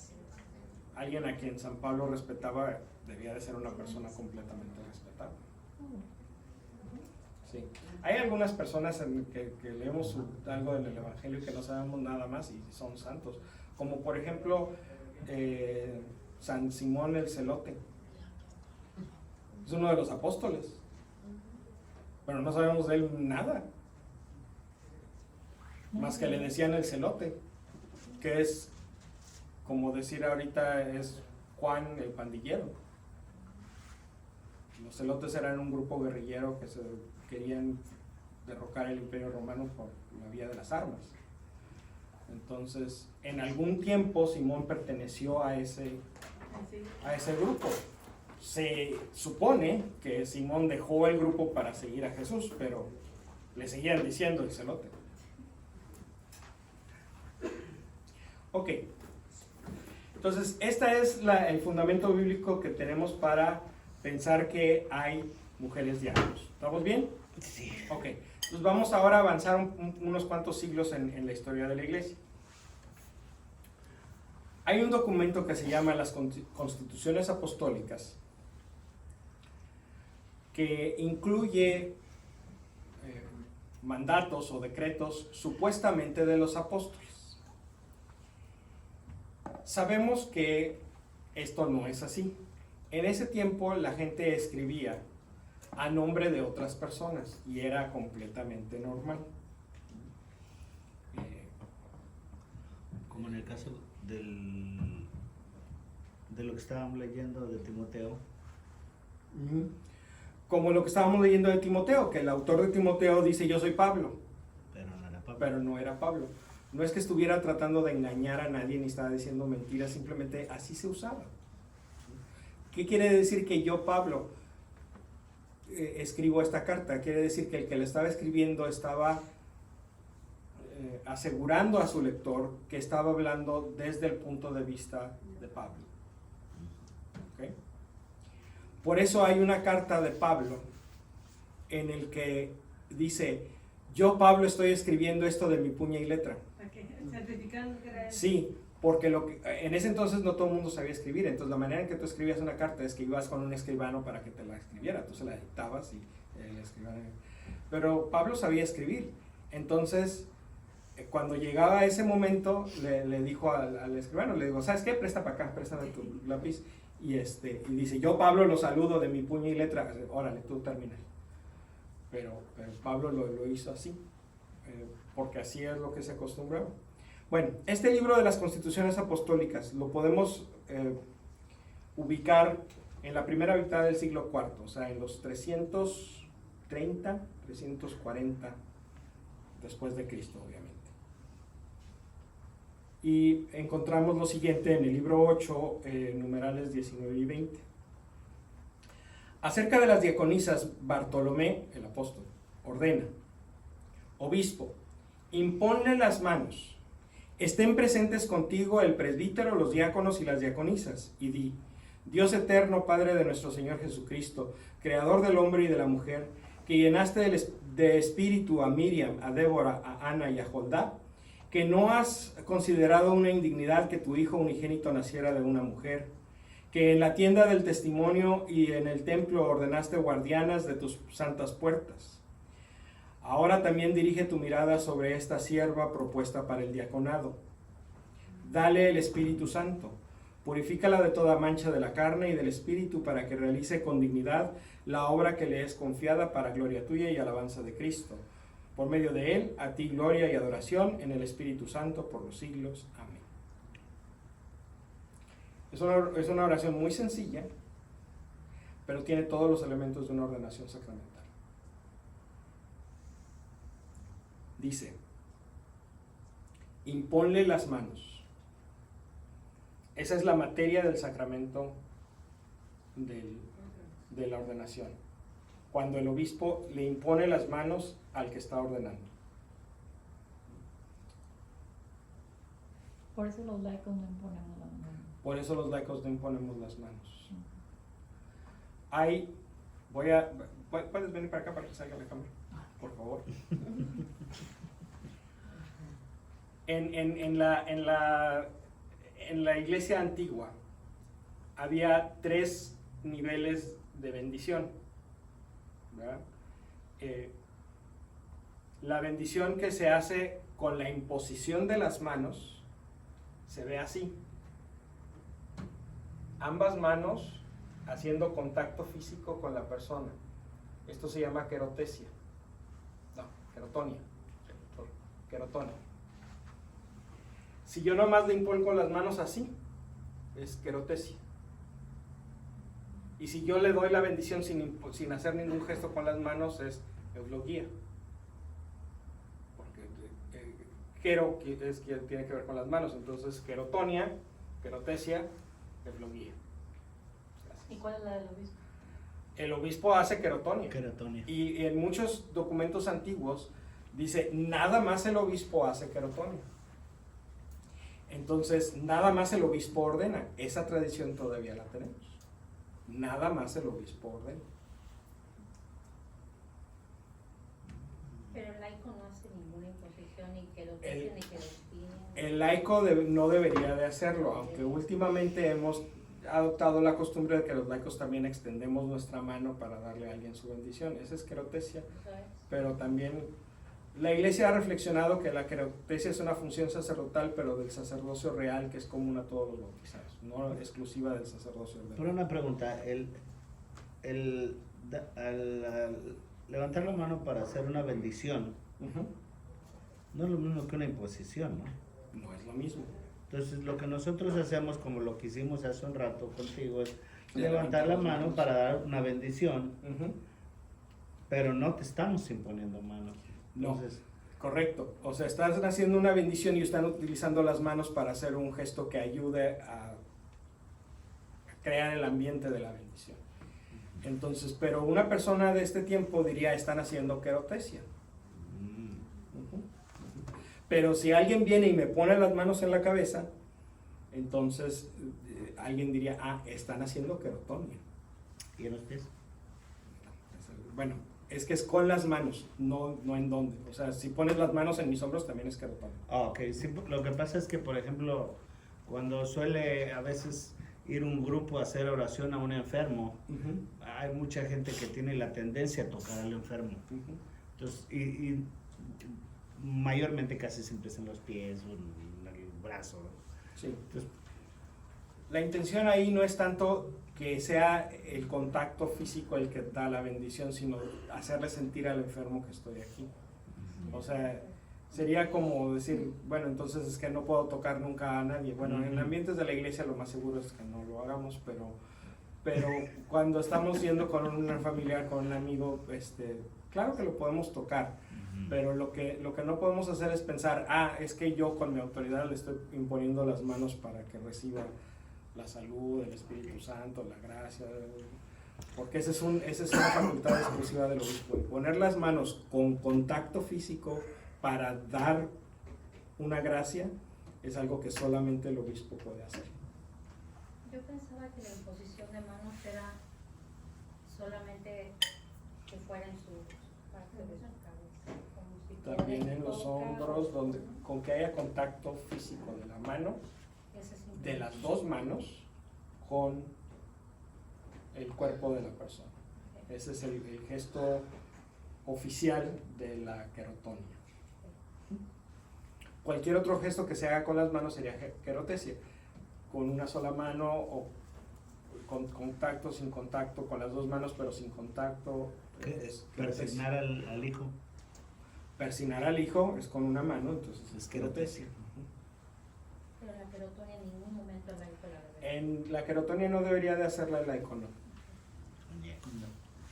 alguien a quien San Pablo respetaba, debía de ser una persona completamente respetable. Sí. Hay algunas personas que leemos algo del Evangelio y que no sabemos nada más y son santos, como por ejemplo San Simón el Celote. Es uno de los apóstoles, pero no sabemos de él nada, más que le decían el Celote, que es como decir ahorita es Juan el pandillero. Los celotes eran un grupo guerrillero que se querían derrocar el Imperio Romano por la vía de las armas. Entonces, en algún tiempo Simón perteneció a ese grupo. Se supone que Simón dejó el grupo para seguir a Jesús, pero le seguían diciendo el celote. Ok. Entonces, este es el fundamento bíblico que tenemos para pensar que hay mujeres diáconos. ¿Estamos bien? Sí. Ok. Entonces vamos ahora a avanzar unos cuantos siglos en la historia de la iglesia. Hay un documento que se llama las Constituciones Apostólicas, que incluye mandatos o decretos supuestamente de los apóstoles. Sabemos que esto no es así. En ese tiempo la gente escribía a nombre de otras personas y era completamente normal. Como en el caso de lo que estábamos leyendo de Timoteo. Como lo que estábamos leyendo de Timoteo, que el autor de Timoteo dice yo soy Pablo, Pero no era Pablo. pero no era Pablo. No es que estuviera tratando de engañar a nadie ni estaba diciendo mentiras, simplemente así se usaba. ¿Qué quiere decir que yo, Pablo, escribo esta carta? Quiere decir que el que le estaba escribiendo estaba asegurando a su lector que estaba hablando desde el punto de vista de Pablo. ¿Okay? Por eso hay una carta de Pablo en el que dice, yo, Pablo, estoy escribiendo esto de mi puño y letra. Certificando que era él. Sí, porque en ese entonces no todo el mundo sabía escribir, entonces la manera en que tú escribías una carta es que ibas con un escribano para que te la escribiera, tú se la dictabas y el escribano... Pero Pablo sabía escribir, entonces cuando llegaba ese momento le dijo al escribano, le digo, ¿sabes qué? Presta para acá, préstame tu lápiz, y dice, yo, Pablo, lo saludo de mi puño y letra, órale, tú termina. Pero Pablo lo hizo así, porque así es lo que se acostumbraba. Bueno, este libro de las Constituciones Apostólicas lo podemos ubicar en la primera mitad del siglo IV, o sea, en los 330, 340 después de Cristo, obviamente. Y encontramos lo siguiente en el libro 8, numerales 19 y 20. Acerca de las diaconisas, Bartolomé, el apóstol, ordena, obispo, imponle las manos Estén presentes contigo el presbítero, los diáconos y las diaconisas, y di: Dios eterno, Padre de nuestro Señor Jesucristo, Creador del hombre y de la mujer, que llenaste de espíritu a Miriam, a Débora, a Ana y a Jondá, que no has considerado una indignidad que tu hijo unigénito naciera de una mujer, que en la tienda del testimonio y en el templo ordenaste guardianas de tus santas puertas. Ahora también dirige tu mirada sobre esta sierva propuesta para el diaconado. Dale el Espíritu Santo, purifícala de toda mancha de la carne y del espíritu, para que realice con dignidad la obra que le es confiada, para gloria tuya y alabanza de Cristo. Por medio de él, a ti gloria y adoración en el Espíritu Santo por los siglos. Amén. Es una oración muy sencilla, pero tiene todos los elementos de una ordenación sacramental. Dice: imponle las manos. Esa es la materia del sacramento de la ordenación. Cuando el obispo le impone las manos al que está ordenando. Por eso los laicos no imponemos las manos. Por eso los laicos no imponemos las manos. ¿Puedes venir para acá para que salga la cámara? Por favor. En la iglesia antigua había 3 niveles de bendición, ¿verdad? La bendición que se hace con la imposición de las manos se ve así: ambas manos haciendo contacto físico con la persona. Esto se llama querotesia. No, querotonia. Querotonia. Si yo nomás le impongo las manos así, es querotesia. Y si yo le doy la bendición sin hacer ningún gesto con las manos, es eulogía. Porque quero es que tiene que ver con las manos, entonces querotonia, querotesia, eulogía. ¿Y cuál es la del obispo? El obispo hace querotonia. Queratonia. Y en muchos documentos antiguos dice: nada más el obispo hace querotonia. Entonces, nada más el obispo ordena. Esa tradición todavía la tenemos. Nada más el obispo ordena. Pero el laico no hace ninguna imposición, ni querotesia, ni querotinia. El laico no debería de hacerlo, aunque últimamente hemos adoptado la costumbre de que los laicos también extendemos nuestra mano para darle a alguien su bendición. Esa es querotesia, pero también la iglesia ha reflexionado que la querotesia es una función sacerdotal, pero del sacerdocio real, que es común a todos los bautizados, no exclusiva del sacerdocio real. Pero una pregunta, al levantar la mano para hacer una bendición, no es lo mismo que una imposición, ¿no? No es lo mismo. Entonces lo que nosotros hacemos, como lo que hicimos hace un rato contigo, es levantar la mano para dar una bendición, pero no te estamos imponiendo manos. Entonces, No, correcto. O sea, están haciendo una bendición y están utilizando las manos para hacer un gesto que ayude a crear el ambiente de la bendición. Entonces, pero una persona de este tiempo diría: están haciendo querotesia. Pero si alguien viene y me pone las manos en la cabeza, entonces alguien diría: están haciendo querotonia. ¿y en los pies? Bueno, es que es con las manos, no en dónde. O sea, si pones las manos en mis hombros también es querotonia. Ok, sí, lo que pasa es que, por ejemplo, cuando suele a veces ir un grupo a hacer oración a un enfermo, hay mucha gente que tiene la tendencia a tocar al enfermo. Entonces, y mayormente casi siempre es en los pies o en el brazo, ¿no? Sí. Entonces, La intención ahí no es tanto que sea el contacto físico el que da la bendición, sino hacerle sentir al enfermo que estoy aquí. O sea, sería como decir: bueno, entonces es que no puedo tocar nunca a nadie. Bueno, en ambientes de la iglesia lo más seguro es que no lo hagamos, pero cuando estamos yendo con un familiar, con un amigo, claro que lo podemos tocar, pero lo que no podemos hacer es pensar: es que yo con mi autoridad le estoy imponiendo las manos para que reciba la salud, el Espíritu Santo, la gracia, porque esa es una facultad exclusiva del obispo. Poner las manos con contacto físico para dar una gracia es algo que solamente el obispo puede hacer. Yo pensaba que la imposición de manos era solamente que fuera en su parte de su cabeza, como si También quiera en los toca, hombros, donde, con que haya contacto físico de la mano, ese es de las dos manos, con el cuerpo de la persona. Ese es el gesto oficial de la querotonia. Cualquier otro gesto que se haga con las manos sería querotesia, con una sola mano o con contacto, sin contacto, con las dos manos pero sin contacto. Es querotesia. Persignar al hijo. Persignar al hijo es con una mano, entonces es querotesia. Pero la querotonia en ningún momento el laico la debe. En la querotonia no debería de hacerla el laico, no.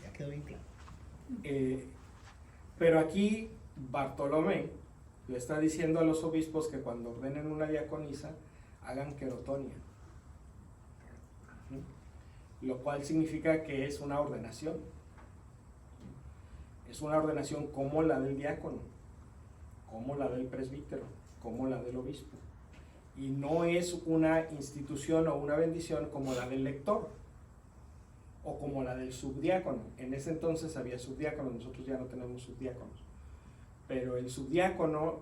Ya quedó bien claro. Pero aquí Bartolomé le está diciendo a los obispos que cuando ordenen una diaconisa hagan querotonia, lo cual significa que es una ordenación. Es una ordenación como la del diácono, como la del presbítero, como la del obispo. Y no es una institución o una bendición como la del lector o como la del subdiácono. En ese entonces había subdiáconos, nosotros ya no tenemos subdiáconos. Pero el subdiácono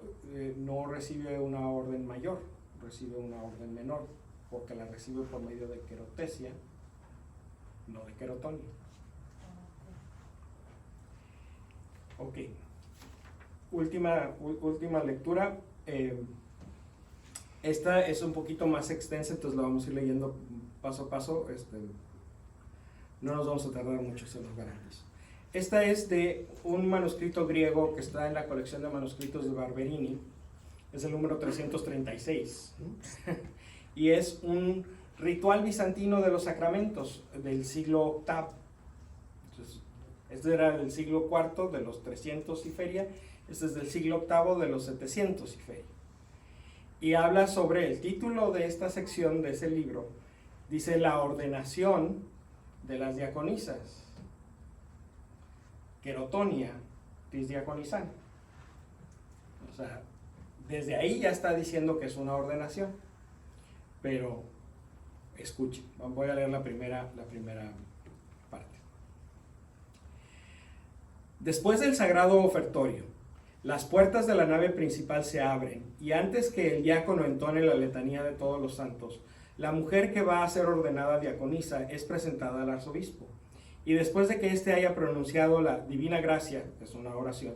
no recibe una orden mayor, recibe una orden menor, porque la recibe por medio de querotesia, no de querotonia. Ok. Última lectura. Esta es un poquito más extensa, entonces la vamos a ir leyendo paso a paso. No nos vamos a tardar mucho, se los garantizo. Esta es de un manuscrito griego que está en la colección de manuscritos de Barberini. Es el número 336. Y es un ritual bizantino de los sacramentos del siglo VIII. Entonces, este era del siglo IV, de los 300 y feria. Este es del siglo VIII, de los 700 y feria. Y habla sobre el título de esta sección de ese libro. Dice la ordenación de las diaconisas. Querotonia disdiaconizan. O sea, desde ahí ya está diciendo que es una ordenación. Pero escuchen, voy a leer la primera parte. Después del sagrado ofertorio, las puertas de la nave principal se abren y antes que el diácono entone la letanía de todos los santos, la mujer que va a ser ordenada diaconisa es presentada al arzobispo. Y después de que éste haya pronunciado la divina gracia, que es una oración,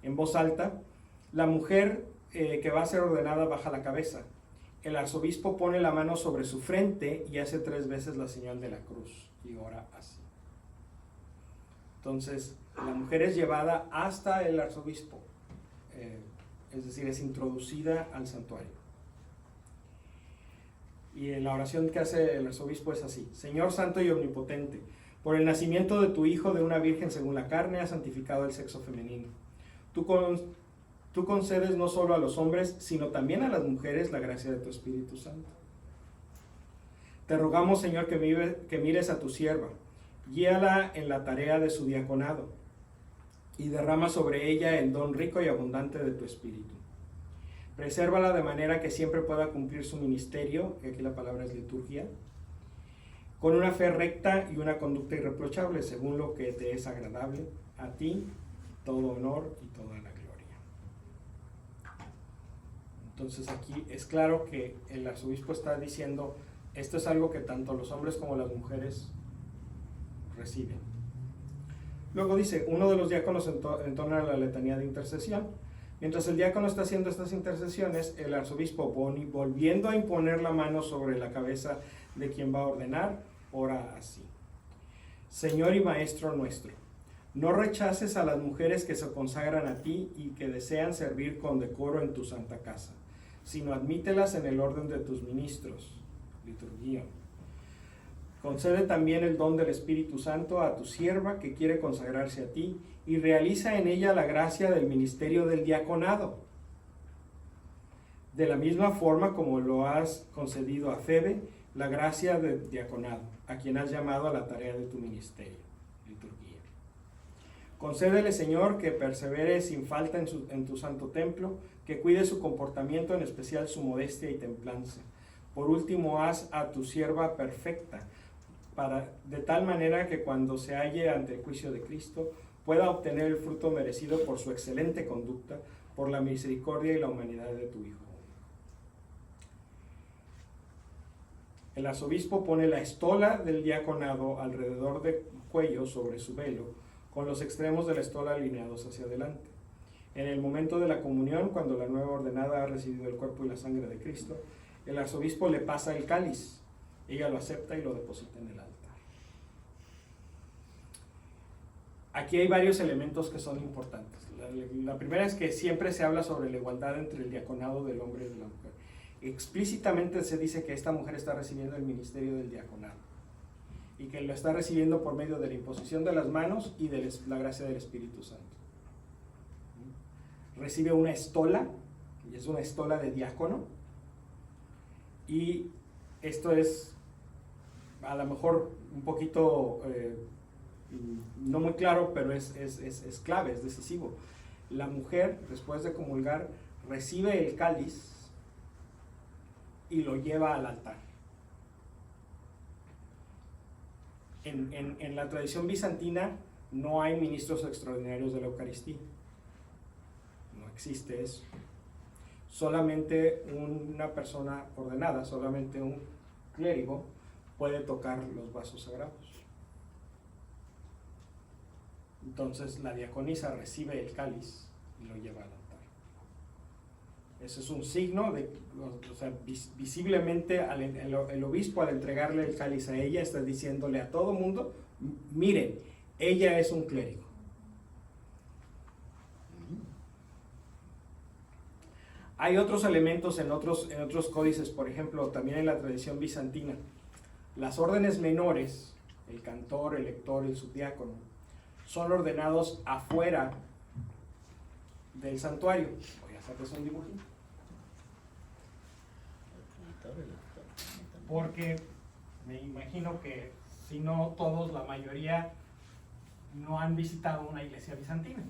en voz alta, la mujer que va a ser ordenada baja la cabeza. El arzobispo pone la mano sobre su frente y hace 3 veces la señal de la cruz y ora así. Entonces, la mujer es llevada hasta el arzobispo, es decir, es introducida al santuario. Y la oración que hace el arzobispo es así: Señor santo y omnipotente, por el nacimiento de tu Hijo de una virgen según la carne, has santificado el sexo femenino. Tú concedes no solo a los hombres, sino también a las mujeres la gracia de tu Espíritu Santo. Te rogamos, Señor, que mires a tu sierva, guíala en la tarea de su diaconado, y derrama sobre ella el don rico y abundante de tu Espíritu. Presérvala de manera que siempre pueda cumplir su ministerio, que aquí la palabra es liturgia, con una fe recta y una conducta irreprochable, según lo que te es agradable, a ti todo honor y toda la gloria. Entonces aquí es claro que el arzobispo está diciendo, esto es algo que tanto los hombres como las mujeres reciben. Luego dice, uno de los diáconos entona la letanía de intercesión. Mientras el diácono está haciendo estas intercesiones, el arzobispo volviendo a imponer la mano sobre la cabeza de quien va a ordenar, ora así: Señor y Maestro nuestro, no rechaces a las mujeres que se consagran a ti y que desean servir con decoro en tu santa casa, sino admítelas en el orden de tus ministros, liturgia. Concede también el don del Espíritu Santo a tu sierva que quiere consagrarse a ti y realiza en ella la gracia del ministerio del diaconado, de la misma forma como lo has concedido a Febe, la gracia del diaconado, a quien has llamado a la tarea de tu ministerio, liturgia. Concédele, Señor, que persevere sin falta en tu santo templo, que cuide su comportamiento, en especial su modestia y templanza. Por último, haz a tu sierva perfecta, de tal manera que cuando se halle ante el juicio de Cristo, pueda obtener el fruto merecido por su excelente conducta, por la misericordia y la humanidad de tu Hijo. El arzobispo pone la estola del diaconado alrededor del cuello sobre su velo, con los extremos de la estola alineados hacia adelante. En el momento de la comunión, cuando la nueva ordenada ha recibido el cuerpo y la sangre de Cristo, el arzobispo le pasa el cáliz. Ella lo acepta y lo deposita en el altar. Aquí hay varios elementos que son importantes. La primera es que siempre se habla sobre la igualdad entre el diaconado del hombre y de la mujer. Explícitamente se dice que esta mujer está recibiendo el ministerio del diaconado y que lo está recibiendo por medio de la imposición de las manos y de la gracia del Espíritu Santo. Recibe una estola, y es una estola de diácono, y esto es a lo mejor un poquito no muy claro, pero es clave, es decisivo. La mujer, después de comulgar, recibe el cáliz y lo lleva al altar. En la tradición bizantina no hay ministros extraordinarios de la Eucaristía. No existe eso. Solamente una persona ordenada, solamente un clérigo puede tocar los vasos sagrados. Entonces la diaconisa recibe el cáliz y lo lleva al altar. Ese es un signo de, o sea, visiblemente el obispo, al entregarle el cáliz a ella, está diciéndole a todo mundo: miren, ella es un clérigo. Hay otros elementos en otros códices, por ejemplo, también en la tradición bizantina. Las órdenes menores, el cantor, el lector, el subdiácono, son ordenados afuera del santuario. Voy a hacerles un dibujito. Porque me imagino que, si no todos, la mayoría no han visitado una iglesia bizantina.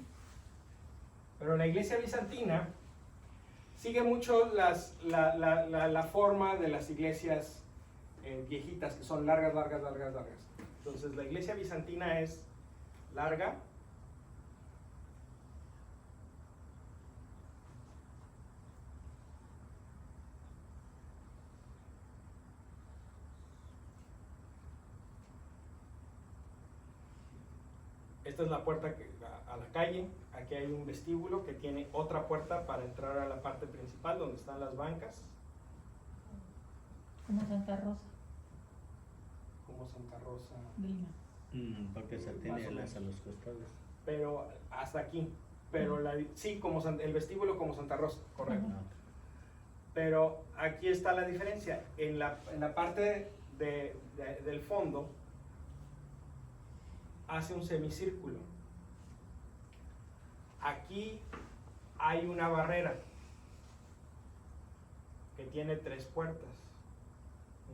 Pero la iglesia bizantina sigue mucho la forma de las iglesias viejitas, que son largas. Entonces la iglesia bizantina es larga, esta es la puerta a la calle. Aquí hay un vestíbulo que tiene otra puerta para entrar a la parte principal donde están las bancas. Como Santa Rosa Como Santa Rosa. de Lima. Porque se tiene las a los costados. Pero hasta aquí. Pero sí, el vestíbulo como Santa Rosa, correcto. Ajá. Pero aquí está la diferencia. En la parte del fondo hace un semicírculo. Aquí hay una barrera que tiene 3 puertas,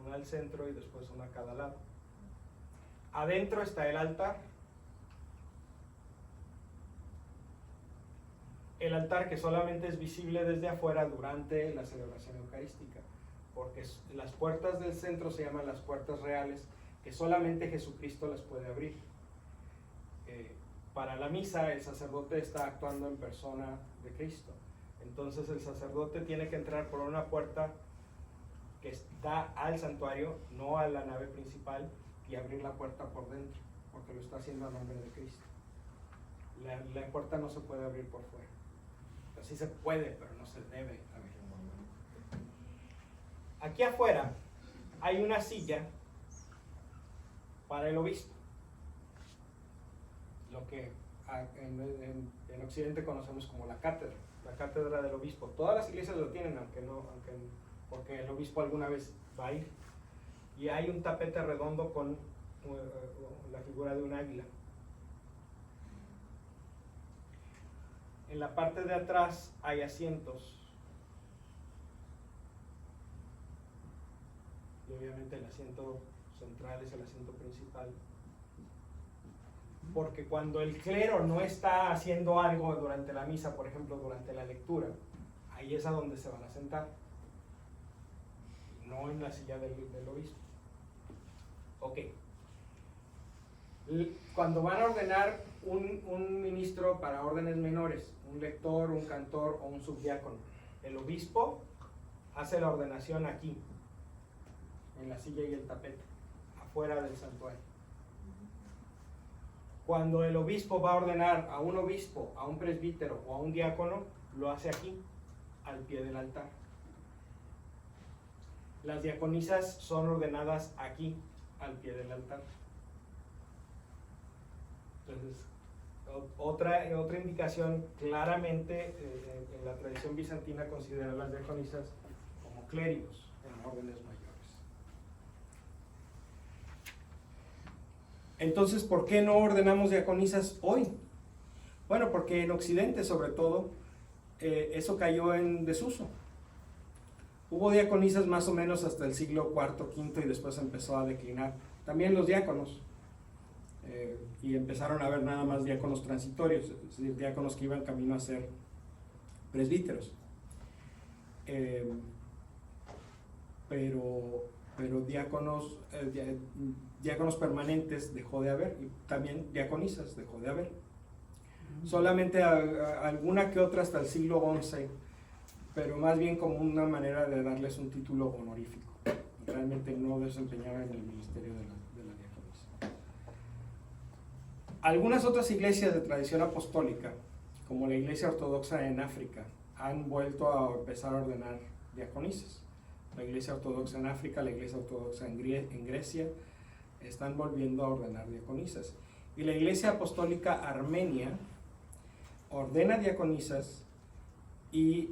una al centro y después una a cada lado. Adentro está el altar. El altar que solamente es visible desde afuera durante la celebración eucarística, porque las puertas del centro se llaman las puertas reales, que solamente Jesucristo las puede abrir. Para la misa, el sacerdote está actuando en persona de Cristo. Entonces el sacerdote tiene que entrar por una puerta que está al santuario, no a la nave principal, y abrir la puerta por dentro, porque lo está haciendo a nombre de Cristo. La puerta no se puede abrir por fuera. Sí se puede, pero no se debe abrir. Aquí afuera hay una silla para el obispo, lo que en Occidente conocemos como la cátedra del obispo. Todas las iglesias lo tienen, porque el obispo alguna vez va a ir. Y hay un tapete redondo con la figura de un águila. En la parte de atrás hay asientos. Y obviamente el asiento central es el asiento principal. porque cuando el clero no está haciendo algo durante la misa, por ejemplo, durante la lectura, ahí es a donde se van a sentar, no en la silla del obispo. Ok. Cuando van a ordenar un ministro para órdenes menores, un lector, un cantor o un subdiácono, el obispo hace la ordenación aquí, en la silla y el tapete, afuera del santuario. Cuando el obispo va a ordenar a un obispo, a un presbítero o a un diácono, lo hace aquí, al pie del altar. Las diaconisas son ordenadas aquí, al pie del altar. Entonces, otra indicación, claramente en la tradición bizantina considera a las diaconisas como clérigos en órdenes mayores. Entonces, ¿por qué no ordenamos diaconisas hoy? Bueno, porque en Occidente, sobre todo, eso cayó en desuso. Hubo diaconisas más o menos hasta el siglo IV, V y después empezó a declinar. También los diáconos. Y empezaron a haber nada más diáconos transitorios, es decir, diáconos que iban camino a ser presbíteros. Pero diáconos permanentes dejó de haber, y también diaconisas dejó de haber. Solamente alguna que otra hasta el siglo XI, pero más bien como una manera de darles un título honorífico. Realmente no desempeñaban en el ministerio de la diaconisa. Algunas otras iglesias de tradición apostólica, como la iglesia ortodoxa en África, han vuelto a empezar a ordenar diaconisas. La iglesia ortodoxa en África, la iglesia ortodoxa en Grecia, están volviendo a ordenar diaconisas. Y la iglesia apostólica armenia ordena diaconisas, y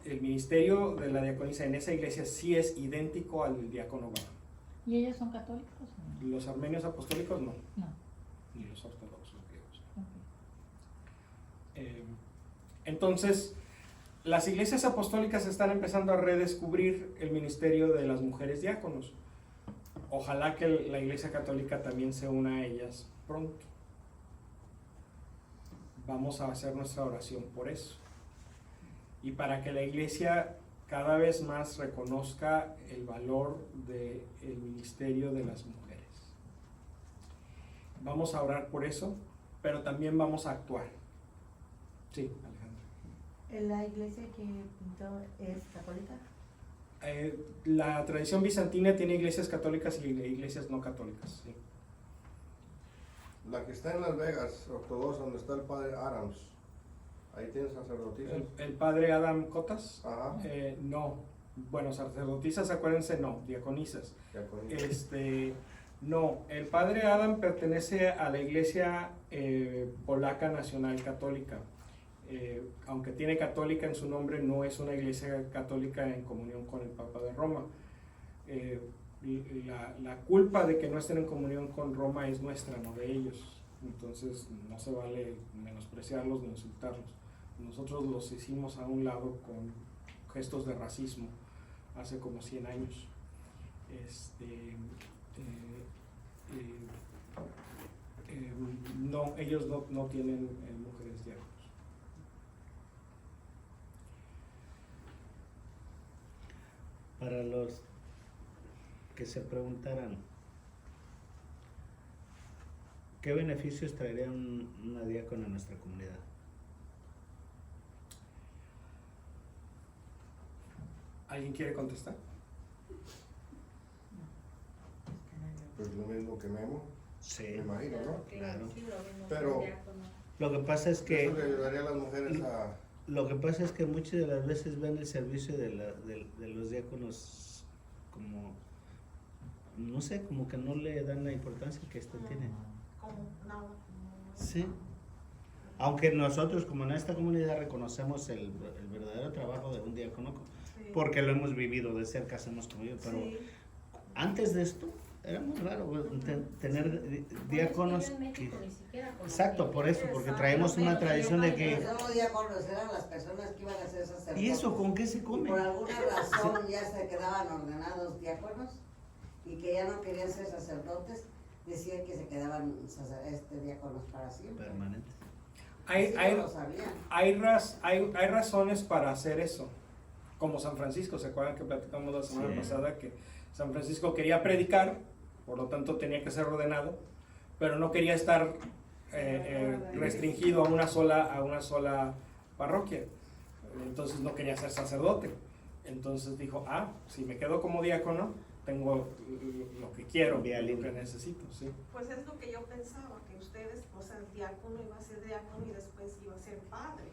el ministerio de la diaconisa en esa iglesia sí es idéntico al del diácono varón. ¿Y ellos son católicos? ¿O no? Los armenios apostólicos no, No. ni los ortodoxos griegos. Ok. Entonces, las iglesias apostólicas están empezando a redescubrir el ministerio de las mujeres diáconos. Ojalá que la iglesia católica también se una a ellas pronto. Vamos a hacer nuestra oración por eso. Y para que la iglesia cada vez más reconozca el valor del ministerio de las mujeres. Vamos a orar por eso, pero también vamos a actuar. Sí, Alejandra. ¿La iglesia que pintó es católica? La tradición bizantina tiene iglesias católicas y iglesias no católicas. Sí. La que está en Las Vegas, ortodoxa, donde está el padre Adams, ahí tiene sacerdotisas. El padre Adam Cotas, Ajá. no. Bueno, sacerdotisas, acuérdense, no, diaconisas. No, el padre Adam pertenece a la iglesia polaca nacional católica. Aunque tiene católica en su nombre, no es una iglesia católica en comunión con el Papa de Roma. La culpa de que no estén en comunión con Roma es nuestra, no de ellos. Entonces no se vale menospreciarlos ni insultarlos. Nosotros los hicimos a un lado con gestos de racismo hace como 100 años. No, ellos no tienen mujeres diáconos. Para los que se preguntaran, ¿qué beneficios traería una diácona a nuestra comunidad? ¿Alguien quiere contestar? Pues lo mismo que Memo, Sí. me imagino, ¿no? Claro. Sí, lo mismo Pero- que el diácono. Lo que pasa es que Eso le ayudaría a las mujeres a... Lo que pasa es que muchas de las veces ven el servicio de los diáconos como, no sé, como que no le dan la importancia que esto tiene. Como nada. Sí. Aunque nosotros como en esta comunidad reconocemos el verdadero trabajo de un diácono, Sí. porque lo hemos vivido de cerca, hemos convivido, pero Sí. antes de esto era muy raro tener diáconos Bueno, es que yo en que... México ni siquiera conocía. Exacto, por eso, porque Exacto. traemos una Pero tradición de yo que... No solo diáconos, eran las personas que iban a ser sacerdotes. ¿Y eso con qué se Y come? por alguna razón ya se quedaban ordenados diáconos y que ya no querían ser sacerdotes, decía que se quedaban diáconos para siempre. Permanente. Hay, Sí, hay, no lo sabían. hay razones para hacer eso, como San Francisco. ¿Se acuerdan que platicamos la semana Sí. pasada que San Francisco quería predicar, por lo tanto tenía que ser ordenado, pero no quería estar restringido a una sola parroquia? Entonces no quería ser sacerdote. Entonces dijo, si me quedo como diácono, tengo lo que quiero, Vía lo libre. que necesito, sí. Pues es lo que yo pensaba, que ustedes, o sea, el diácono iba a ser diácono y después iba a ser padre.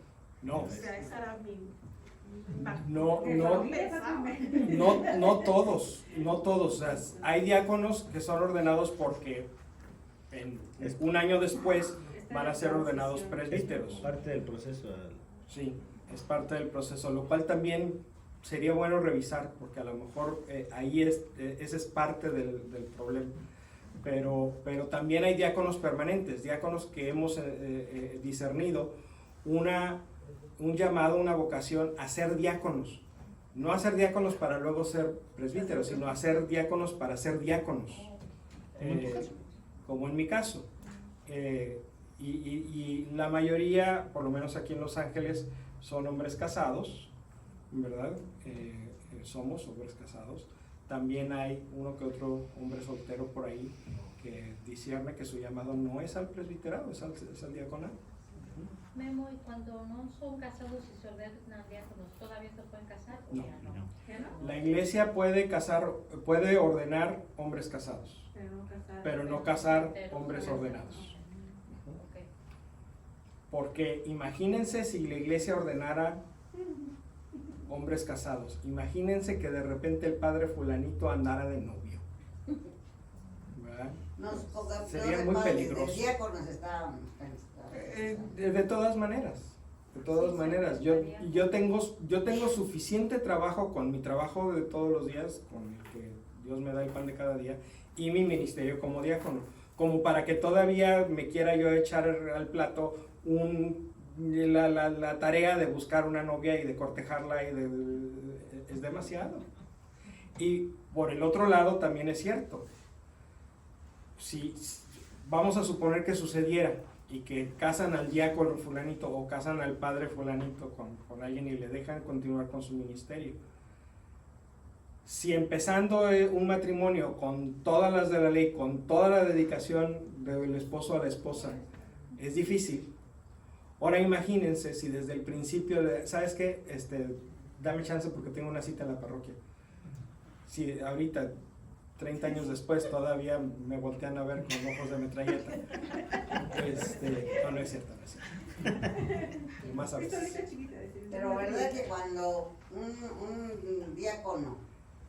No, O sea, esa era mi... no, Eso no, pensaba. no todos, o sea, hay diáconos que son ordenados porque un año después van a ser ordenados Es presbíteros. parte del proceso. Sí, es parte del proceso, lo cual también sería bueno revisar, porque a lo mejor ahí ese es parte del problema. Pero también hay diáconos permanentes, diáconos que hemos discernido un llamado, una vocación a ser diáconos. No a ser diáconos para luego ser presbíteros, sino a ser diáconos para ser diáconos. Como en mi caso. Y la mayoría, por lo menos aquí en Los Ángeles, son hombres casados, ¿verdad? Somos hombres casados. También hay uno que otro hombre soltero por ahí que discierne que su llamado no es al presbiterado, es al diaconado. Memo, y cuando no son casados y se ordenan diáconos, ¿todavía se pueden casar o No. ya no? No. ¿Ya no? La iglesia puede ordenar hombres casados, pero no casar hombres ordenados. Ok. Porque imagínense si la iglesia ordenara hombres casados. Imagínense que de repente el padre fulanito andara de novio. ¿Verdad? Sería muy peligroso. De diáconos estaban. De todas maneras. Yo tengo suficiente trabajo con mi trabajo de todos los días, con el que Dios me da el pan de cada día, y mi ministerio como diácono, como para que todavía me quiera yo echar al plato la tarea de buscar una novia y de cortejarla, es demasiado. Y por el otro lado también es cierto, si vamos a suponer que sucediera y que casan al diácono fulanito o casan al padre fulanito con alguien y le dejan continuar con su ministerio, si empezando un matrimonio con todas las de la ley, con toda la dedicación del esposo a la esposa, es difícil. Ahora imagínense si desde el principio, ¿sabes qué? Dame chance porque tengo una cita en la parroquia. Si ahorita, 30 años después, todavía me voltean a ver con ojos de metralleta. No es cierto, no es cierto. Más a veces. Pero verdad que cuando un diácono,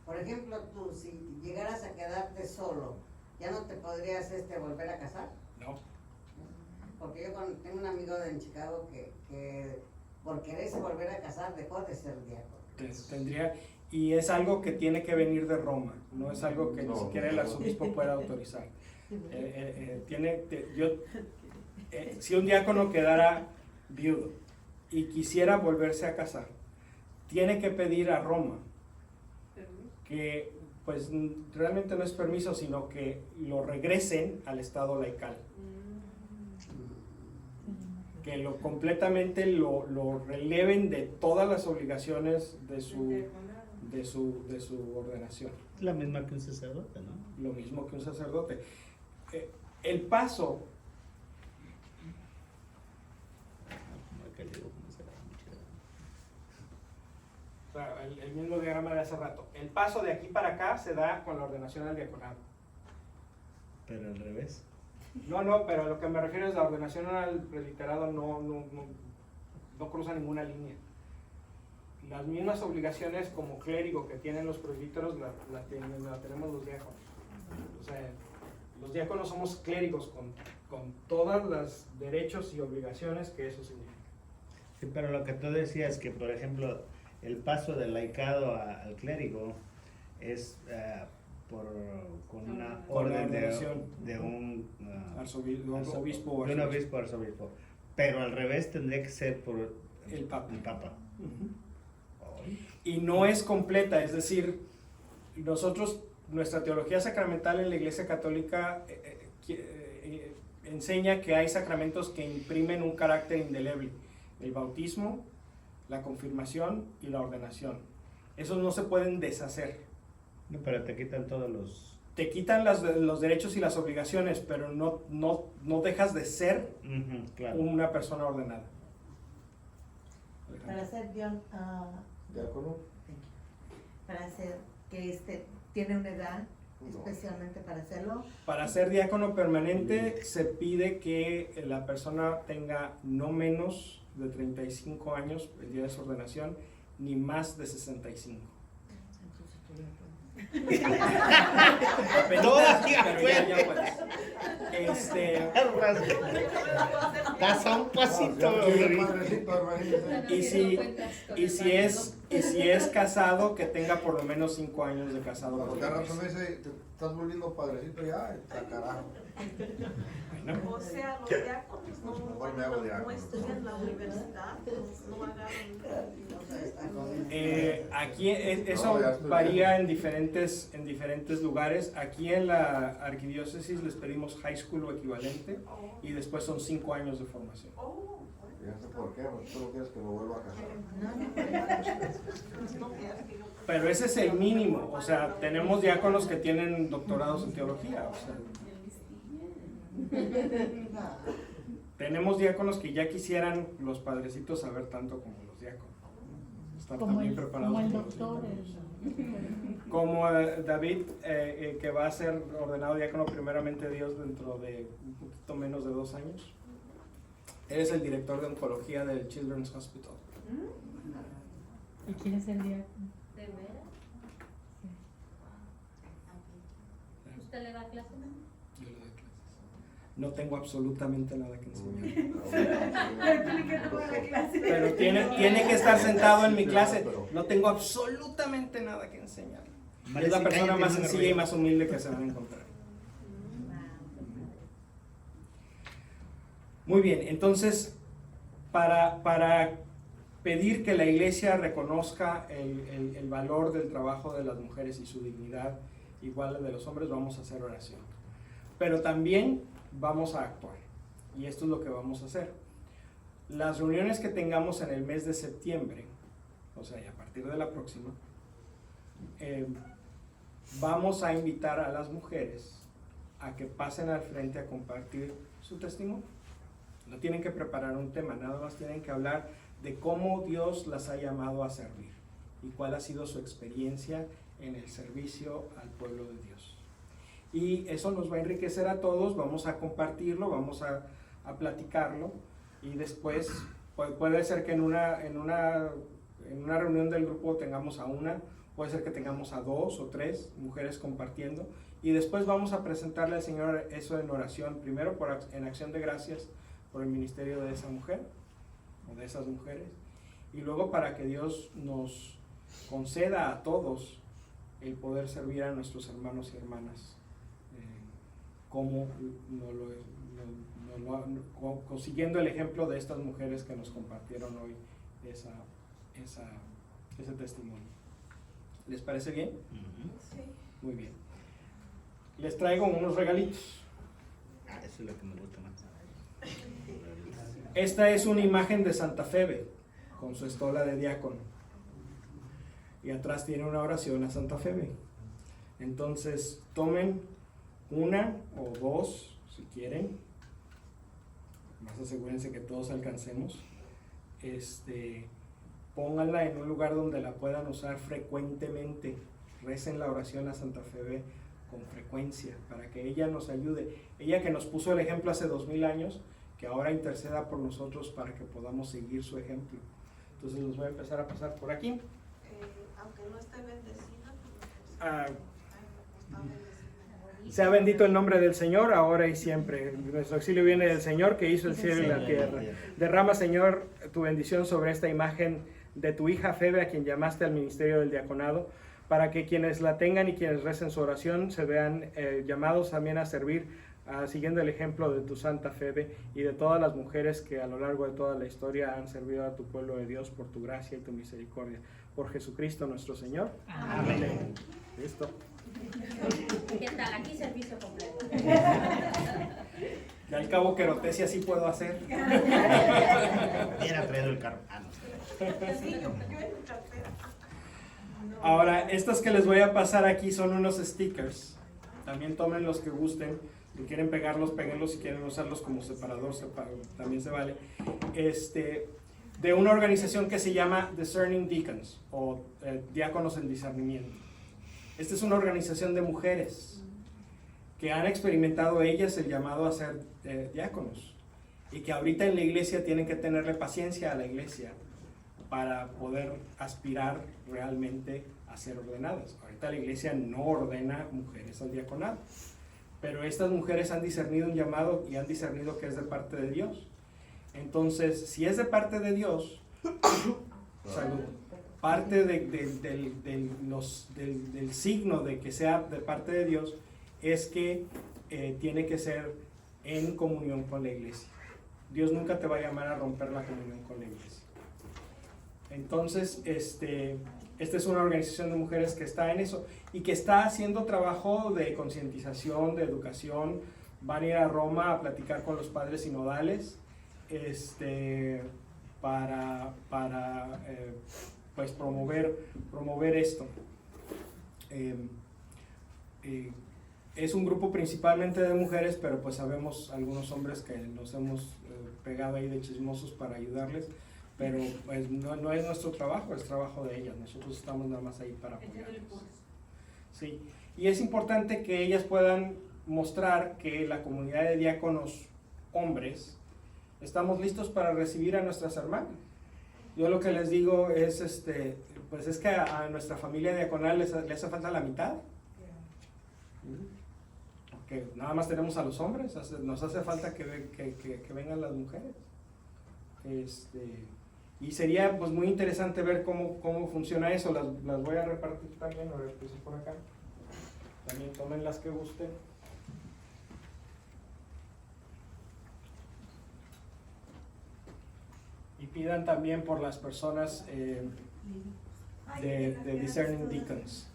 por ejemplo tú, si llegaras a quedarte solo, ¿ya no te podrías volver a casar? No. Porque yo tengo un amigo en Chicago que por quererse volver a casar dejó de ser diácono. Tendría, y es algo que tiene que venir de Roma, no es algo que ni siquiera el arzobispo pueda autorizar. Si un diácono quedara viudo y quisiera volverse a casar, tiene que pedir a Roma que, pues realmente no es permiso, sino que lo regresen al estado laical. Que completamente lo releven de todas las obligaciones de su ordenación. La misma que un sacerdote, ¿no? Lo mismo que un sacerdote. El paso, o sea, el mismo diagrama de hace rato, el paso de aquí para acá se da con la ordenación al diaconado. Pero al revés. No, pero a lo que me refiero es la ordenación al presbiterado no cruza ninguna línea. Las mismas obligaciones como clérigo que tienen los presbíteros la tenemos los diáconos. O sea, los diáconos somos clérigos con todos los derechos y obligaciones que eso significa. Sí, pero lo que tú decías que, por ejemplo, el paso del laicado al clérigo es con una Con la orden ordenación. de un Obispo o de un arzobispo. obispo o arzobispo. Pero al revés tendría que ser por El Papa. el Papa. Y no es completa, es decir, nuestra teología sacramental en la Iglesia Católica enseña que hay sacramentos que imprimen un carácter indeleble: el bautismo, la confirmación y la ordenación. Esos no se pueden deshacer. No, pero te quitan todos los... Te quitan los derechos y las obligaciones, pero no dejas de ser Ujú, claro. una persona ordenada. Para ser ¿Diácono? para ser que tiene una edad No. especialmente para hacerlo. Para ser diácono permanente se pide que la persona tenga no menos de 35 años el día de su ordenación, ni más de 65. Entonces, Todavía Pero ya puedes. Estás a un pasito. Padrecito, hermanito. Y si es casado, que tenga por lo menos 5 años de casado. Cuando por cada lo rato me menos. dice, te estás volviendo padrecito ya, está carajo. Bueno, O sea, los diáconos Mejor me hago diácono. no estudian en la universidad, no agarran. aquí eso No, ya estoy varía en diferentes lugares. Aquí en la arquidiócesis les pedimos high school o equivalente, y después son 5 años de formación. Oh, Ya sé por qué, porque tú no quieres que me vuelva a casar. no quieras que yo. Pero ese es el mínimo. O sea, tenemos diáconos que tienen doctorados en teología. O sea, tenemos diáconos que ya quisieran los padrecitos saber tanto como los diáconos. Están Como también el, preparados. como el como los doctor. diáconos. Como David, que va a ser ordenado diácono primeramente Dios dentro de un poquito menos de 2 años. Él es el director de oncología del Children's Hospital. ¿Y quién es el diácono? ¿De veras? ¿Usted le da clase, no? Yo le doy clases. No tengo absolutamente nada que enseñar. Pero tiene que estar sentado en mi clase. No tengo absolutamente nada que enseñar. Es la persona más sencilla y más humilde que se van a encontrar. Muy bien, entonces, para pedir que la iglesia reconozca el valor del trabajo de las mujeres y su dignidad igual al de los hombres, vamos a hacer oración. Pero también vamos a actuar, y esto es lo que vamos a hacer. Las reuniones que tengamos en el mes de septiembre, o sea, y a partir de la próxima, vamos a invitar a las mujeres a que pasen al frente a compartir su testimonio. No tienen que preparar un tema, nada más tienen que hablar de cómo Dios las ha llamado a servir y cuál ha sido su experiencia en el servicio al pueblo de Dios. Y eso nos va a enriquecer a todos, vamos a compartirlo, vamos a platicarlo, y después puede ser que en una reunión del grupo tengamos a una, puede ser que tengamos a 2 o 3 mujeres compartiendo, y después vamos a presentarle al Señor eso en oración, primero en acción de gracias por el ministerio de esa mujer o de esas mujeres, y luego para que Dios nos conceda a todos el poder servir a nuestros hermanos y hermanas como consiguiendo el ejemplo de estas mujeres que nos compartieron hoy ese testimonio. ¿Les parece bien? Ujú. Muy bien. Les traigo unos regalitos. Eso es lo que me gusta más. Esta es una imagen de Santa Febe con su estola de diácono, y atrás tiene una oración a Santa Febe. Entonces tomen una o 2 si quieren, más asegúrense que todos alcancemos. Pónganla en un lugar donde la puedan usar frecuentemente. Recen la oración a Santa Febe con frecuencia para que ella nos ayude, ella que nos puso el ejemplo hace 2000 años, que ahora interceda por nosotros para que podamos seguir su ejemplo. Entonces los voy a empezar a pasar por aquí. Aunque no esté bendecida, Ah, está bendecida. sea bendito el nombre del Señor, ahora y siempre. Nuestro auxilio viene del Señor, que hizo el cielo y la tierra. Derrama, Señor, tu bendición sobre esta imagen de tu hija Febe, a quien llamaste al ministerio del diaconado, para que quienes la tengan y quienes recen su oración se vean llamados también a servir, siguiendo el ejemplo de tu Santa Febe y de todas las mujeres que a lo largo de toda la historia han servido a tu pueblo de Dios por tu gracia y tu misericordia. Por Jesucristo nuestro Señor. Amén. Listo. ¿Qué tal? Aquí servicio completo. Que al cabo querotesia sí puedo hacer. Hubiera traído el carro. Ah, no. Sí, yo en mi cartera. No. Ahora, estos que les voy a pasar aquí son unos stickers. También tomen los que gusten. Si quieren pegarlos, péguenlos. Si quieren usarlos como separador, también se vale. De una organización que se llama Discerning Deacons, o Diáconos en Discernimiento. Esta es una organización de mujeres que han experimentado ellas el llamado a ser diáconos, y que ahorita en la iglesia tienen que tenerle paciencia a la iglesia para poder aspirar realmente a ser ordenadas. Ahorita la iglesia no ordena mujeres al diaconado, pero estas mujeres han discernido un llamado y han discernido que es de parte de Dios. Entonces, si es de parte de Dios, salud, parte del signo de que sea de parte de Dios es que tiene que ser en comunión con la iglesia. Dios nunca te va a llamar a romper la comunión con la iglesia. Entonces, esta es una organización de mujeres que está en eso y que está haciendo trabajo de concientización, de educación. Van a ir a Roma a platicar con los padres sinodales para pues promover esto. Es un grupo principalmente de mujeres, pero pues sabemos algunos hombres que nos hemos pegado ahí de chismosos para ayudarles, pero pues no es nuestro trabajo, es trabajo de ellas. Nosotros estamos nada más ahí para apoyarlas. Sí, y es importante que ellas puedan mostrar que la comunidad de diáconos hombres estamos listos para recibir a nuestras hermanas. Yo lo que les digo es, pues es que a nuestra familia diaconal le hace falta la mitad. Porque nada más tenemos a los hombres, nos hace falta que vengan las mujeres. Y sería pues muy interesante ver cómo funciona eso. Las voy a repartir también, a ver, pues por acá. También tomen las que gusten. Y pidan también por las personas de Discerning Deacons.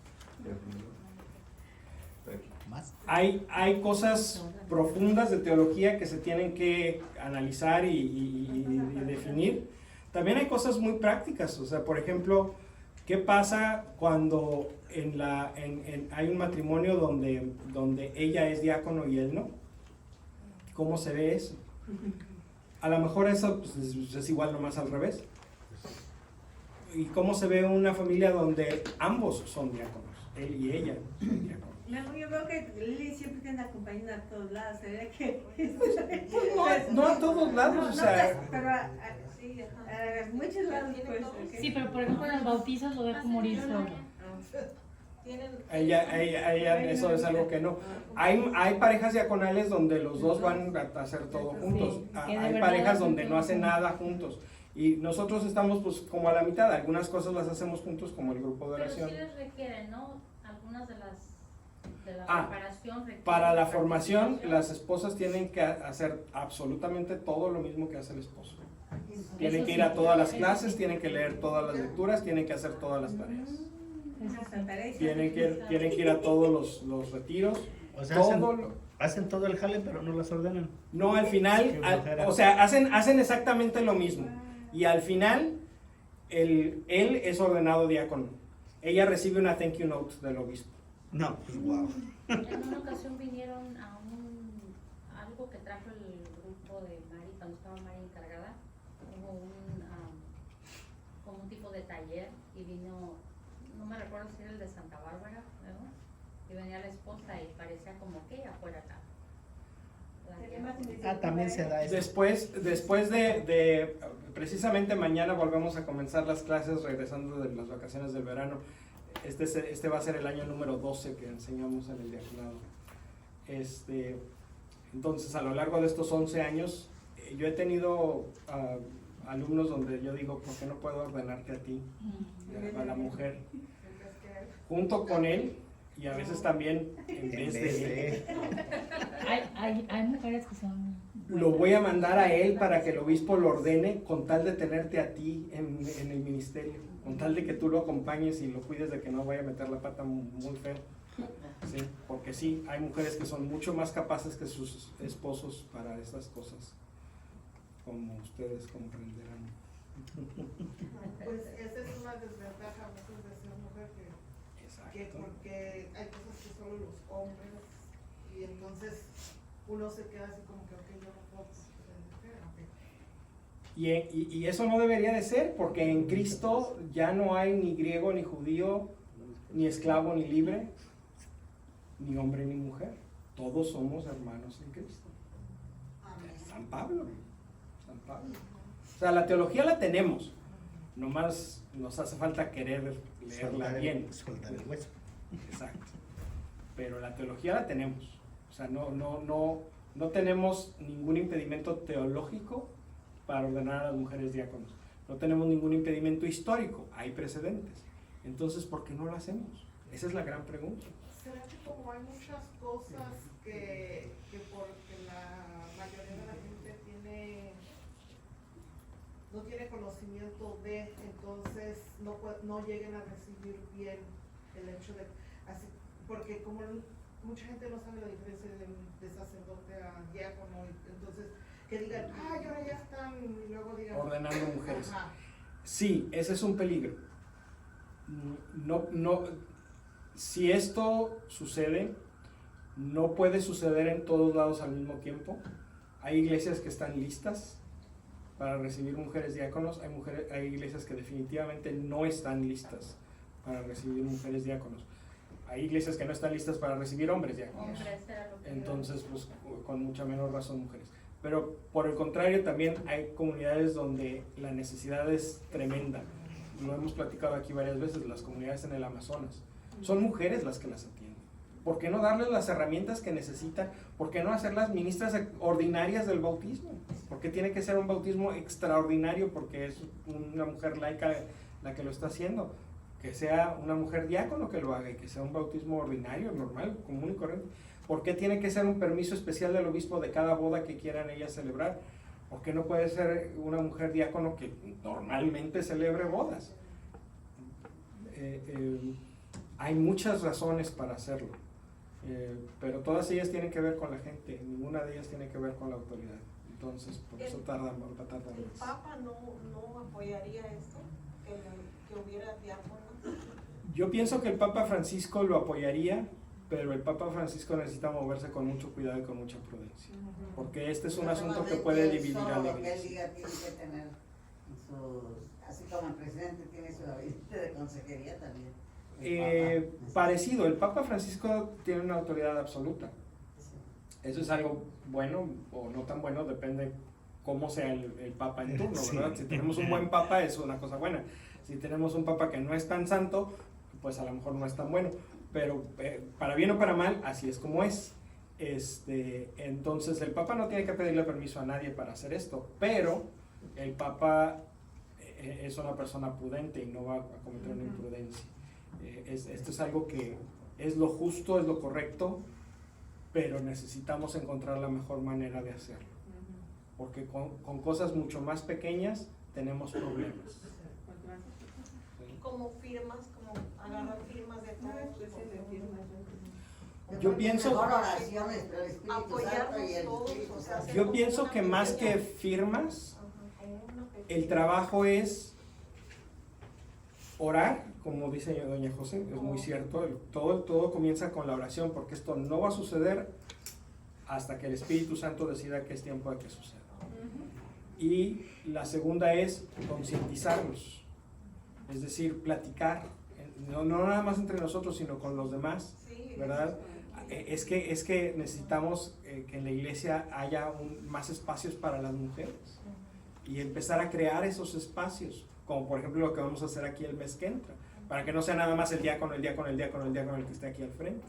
¿Más? Hay cosas profundas de teología que se tienen que analizar y definir. También hay cosas muy prácticas. O sea, por ejemplo, ¿qué pasa cuando hay un matrimonio donde ella es diácono y él no? ¿Cómo se ve eso? A lo mejor eso pues, es igual, nomás al revés. ¿Y cómo se ve una familia donde ambos son diáconos? Él y ella son diáconos. Yo veo que Lili siempre te anda acompañando a todos lados, se ve que... No a todos lados, No, o sea... pero a muchos lados, pues. ¿Ok? Sí, pero por ejemplo en los bautizos lo dejo morir solo. Ella, eso es algo que no. Hay parejas diaconales donde los dos van a hacer todo juntos. que de Hay verdad parejas hacen donde todo no hacen juntos. nada juntos. Y nosotros estamos pues como a la mitad. Algunas cosas las hacemos juntos, como el grupo de Pero oración. sí les requieren, ¿no? Algunas de la preparación requieren Para la de formación, participación. las esposas tienen que hacer absolutamente todo lo mismo que hace el esposo. Tienen que ir a todas las clases, tienen que leer todas las lecturas, tienen que hacer todas las tareas. Tienen que ir a todos los retiros. O sea, Todo hacen todo el jale, pero no las ordenan. No, al final, Qué flojera. o sea, hacen exactamente lo mismo. Y al final, él es ordenado diácono. Ella recibe una thank you note del obispo. No, pues wow. En una ocasión vinieron a algo que trajo el grupo de Mari, cuando estaba Mari encargada, hubo como un tipo de taller y vino, no me recuerdo si era el de Santa Bárbara, ¿no? Y venía la esposa y parecía como que ella fuera acá. También se da eso. Después de precisamente mañana volvemos a comenzar las clases regresando de las vacaciones del verano. Este va a ser el año número 12 que enseñamos en el diaconado. Entonces, a lo largo de estos 11 años, yo he tenido alumnos donde yo digo, ¿por qué no puedo ordenarte a ti, a la mujer? Junto con él, y a veces también en vez de él. Hay mujeres que son... Lo voy a mandar a él para que el obispo lo ordene con tal de tenerte a ti en el ministerio, con tal de que tú lo acompañes y lo cuides de que no vaya a meter la pata muy feo. Sí, porque porque sí, hay mujeres que son mucho más capaces que sus esposos para estas cosas, como ustedes comprenderán. Pues esa es una desventaja a veces de ser mujer, que Exacto. porque hay cosas que solo los hombres, y entonces uno se queda así como que, ok, yo no puedo ser mujer, ok. Y eso no debería de ser, porque en Cristo ya no hay ni griego ni judío, ni esclavo ni libre, ni hombre ni mujer. Todos somos hermanos en Cristo. Amén. San Pablo. San Pablo. O sea, la teología la tenemos. Nomás nos hace falta querer leerla bien. Soltar el hueso. Exacto. Pero la teología la tenemos. O sea, no tenemos ningún impedimento teológico para ordenar a las mujeres diáconos. No tenemos ningún impedimento histórico. Hay precedentes. Entonces, ¿por qué no lo hacemos? Esa es la gran pregunta. ¿Será que como hay muchas cosas que porque la mayoría de la gente no tiene conocimiento de, entonces no lleguen a recibir bien el hecho de, así, porque como mucha gente no sabe la diferencia de sacerdote a diácono, entonces que digan, y ahora ya están, y luego digan, Ordenando mujeres. Ajá. Sí, ese es un peligro. Si esto sucede, no puede suceder en todos lados al mismo tiempo. Hay iglesias que están listas para recibir mujeres diáconos, hay iglesias que definitivamente no están listas para recibir mujeres diáconos. Hay iglesias que no están listas para recibir hombres diáconos. Hombres, era lo que Entonces, pues con mucha menor razón mujeres. Pero por el contrario, también hay comunidades donde la necesidad es tremenda. Lo hemos platicado aquí varias veces, las comunidades en el Amazonas. Son mujeres las que las atienden. ¿Por qué no darles las herramientas que necesitan? ¿Por qué no hacerlas ministras ordinarias del bautismo? ¿Por qué tiene que ser un bautismo extraordinario? Porque es una mujer laica la que lo está haciendo. Que sea una mujer diácono que lo haga y que sea un bautismo ordinario, normal, común y corriente. ¿Por qué tiene que ser un permiso especial del obispo de cada boda que quieran ellas celebrar? ¿Por qué no puede ser una mujer diácono que normalmente celebre bodas? Hay muchas razones para hacerlo, pero todas ellas tienen que ver con la gente, ninguna de ellas tiene que ver con la autoridad. Entonces, por eso tardan ¿El más. Papa no apoyaría esto? ¿Que hubiera diáconos? Yo pienso que el Papa Francisco lo apoyaría, pero el Papa Francisco necesita moverse con mucho cuidado y con mucha prudencia, porque este es un asunto que puede dividir a la Lo que él iglesia. diga tiene que tener así como el presidente tiene su gabinete de consejería también. El Papa. Parecido, el Papa Francisco tiene una autoridad absoluta. Sí. Eso es algo bueno o no tan bueno, depende cómo sea el Papa en turno, Sí. ¿verdad? Si tenemos un buen Papa es una cosa buena. Si tenemos un Papa que no es tan santo, pues a lo mejor no es tan bueno. Pero para bien o para mal, así es como es. Entonces el Papa no tiene que pedirle permiso a nadie para hacer esto, pero el Papa es una persona prudente y no va a cometer una imprudencia. Esto es algo que es lo justo, es lo correcto, pero necesitamos encontrar la mejor manera de hacerlo, porque con cosas mucho más pequeñas tenemos problemas. Como firmas, como agarrar firmas de todos. Yo pienso- Mejor oraciones, pero el Espíritu Santo y Apoyarnos el todos, Espíritu o sea, Santo. hacer Yo como pienso una que más pequeña- que firmas, como una pequeña- el trabajo es orar, como dice doña José, es muy cierto, todo comienza con la oración, porque esto no va a suceder hasta que el Espíritu Santo decida que es tiempo de que suceda. Y la segunda es concientizarlos, es decir, platicar, no nada más entre nosotros, sino con los demás, Sí, ¿verdad? Es que necesitamos que en la iglesia haya más espacios para las mujeres y empezar a crear esos espacios, como por ejemplo lo que vamos a hacer aquí el mes que entra, para que no sea nada más el diácono el que esté aquí al frente,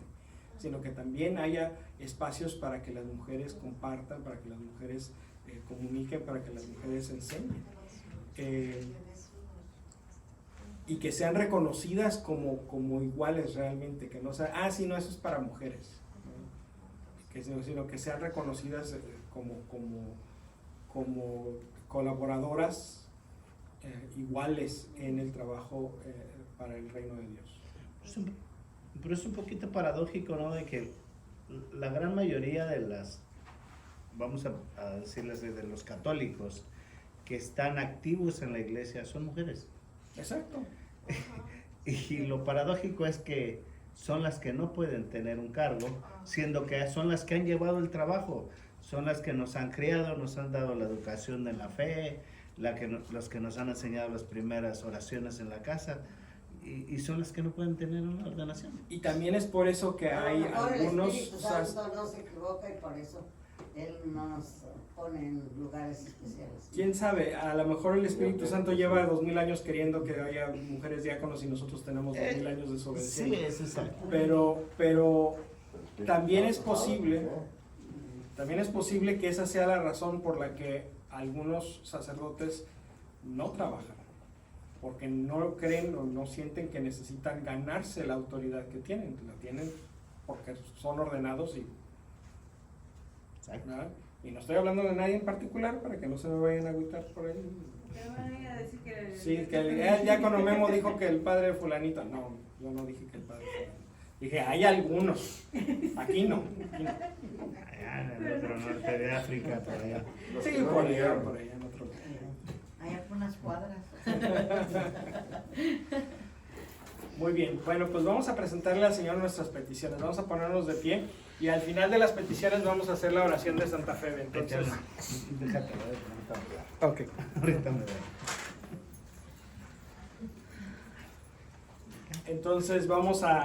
sino que también haya espacios para que las mujeres compartan, para que las mujeres comuniquen, para que las mujeres enseñen. Y que sean reconocidas como iguales realmente, que no sea, sí, no, eso es para mujeres, ¿no? Sino que sean reconocidas como colaboradoras iguales en el trabajo para el reino de Dios. Pero es un poquito paradójico, ¿no? De que la gran mayoría de las, vamos a decirles de los católicos que están activos en la iglesia son mujeres. Exacto. Y lo paradójico es que son las que no pueden tener un cargo, siendo que son las que han llevado el trabajo, son las que nos han criado, nos han dado la educación de la fe, los que nos han enseñado las primeras oraciones en la casa, y son las que no pueden tener una ordenación. Y también es por eso que A lo hay mejor algunos... el Espíritu Santo no se equivoca y por eso Él nos pone en lugares especiales. ¿Quién sabe? A lo mejor el Espíritu Santo lleva 2000 años queriendo que haya mujeres diáconos y nosotros tenemos 2000 años de Sí, desobediencia. eso es exacto. Pero también es posible que esa sea la razón por la que algunos sacerdotes no trabajan, porque no creen o no sienten que necesitan ganarse la autoridad que tienen, la tienen porque son ordenados y... ¿verdad? Y no estoy hablando de nadie en particular para que no se me vayan a agüitar por ahí. Te van a decir que... Sí, que el diácono Memo dijo que el padre fulanito. No, yo no dije que el padre fulanito. Dije, hay algunos. Aquí no. Allá en el otro norte de África, por allá. Sí, por allá, en otro. Hay algunas cuadras. Muy bien, bueno, pues vamos a presentarle al Señor nuestras peticiones. Vamos a ponernos de pie y al final de las peticiones vamos a hacer la oración de Santa Fe. Entonces, Déjate, ok. ahorita me voy. Entonces vamos a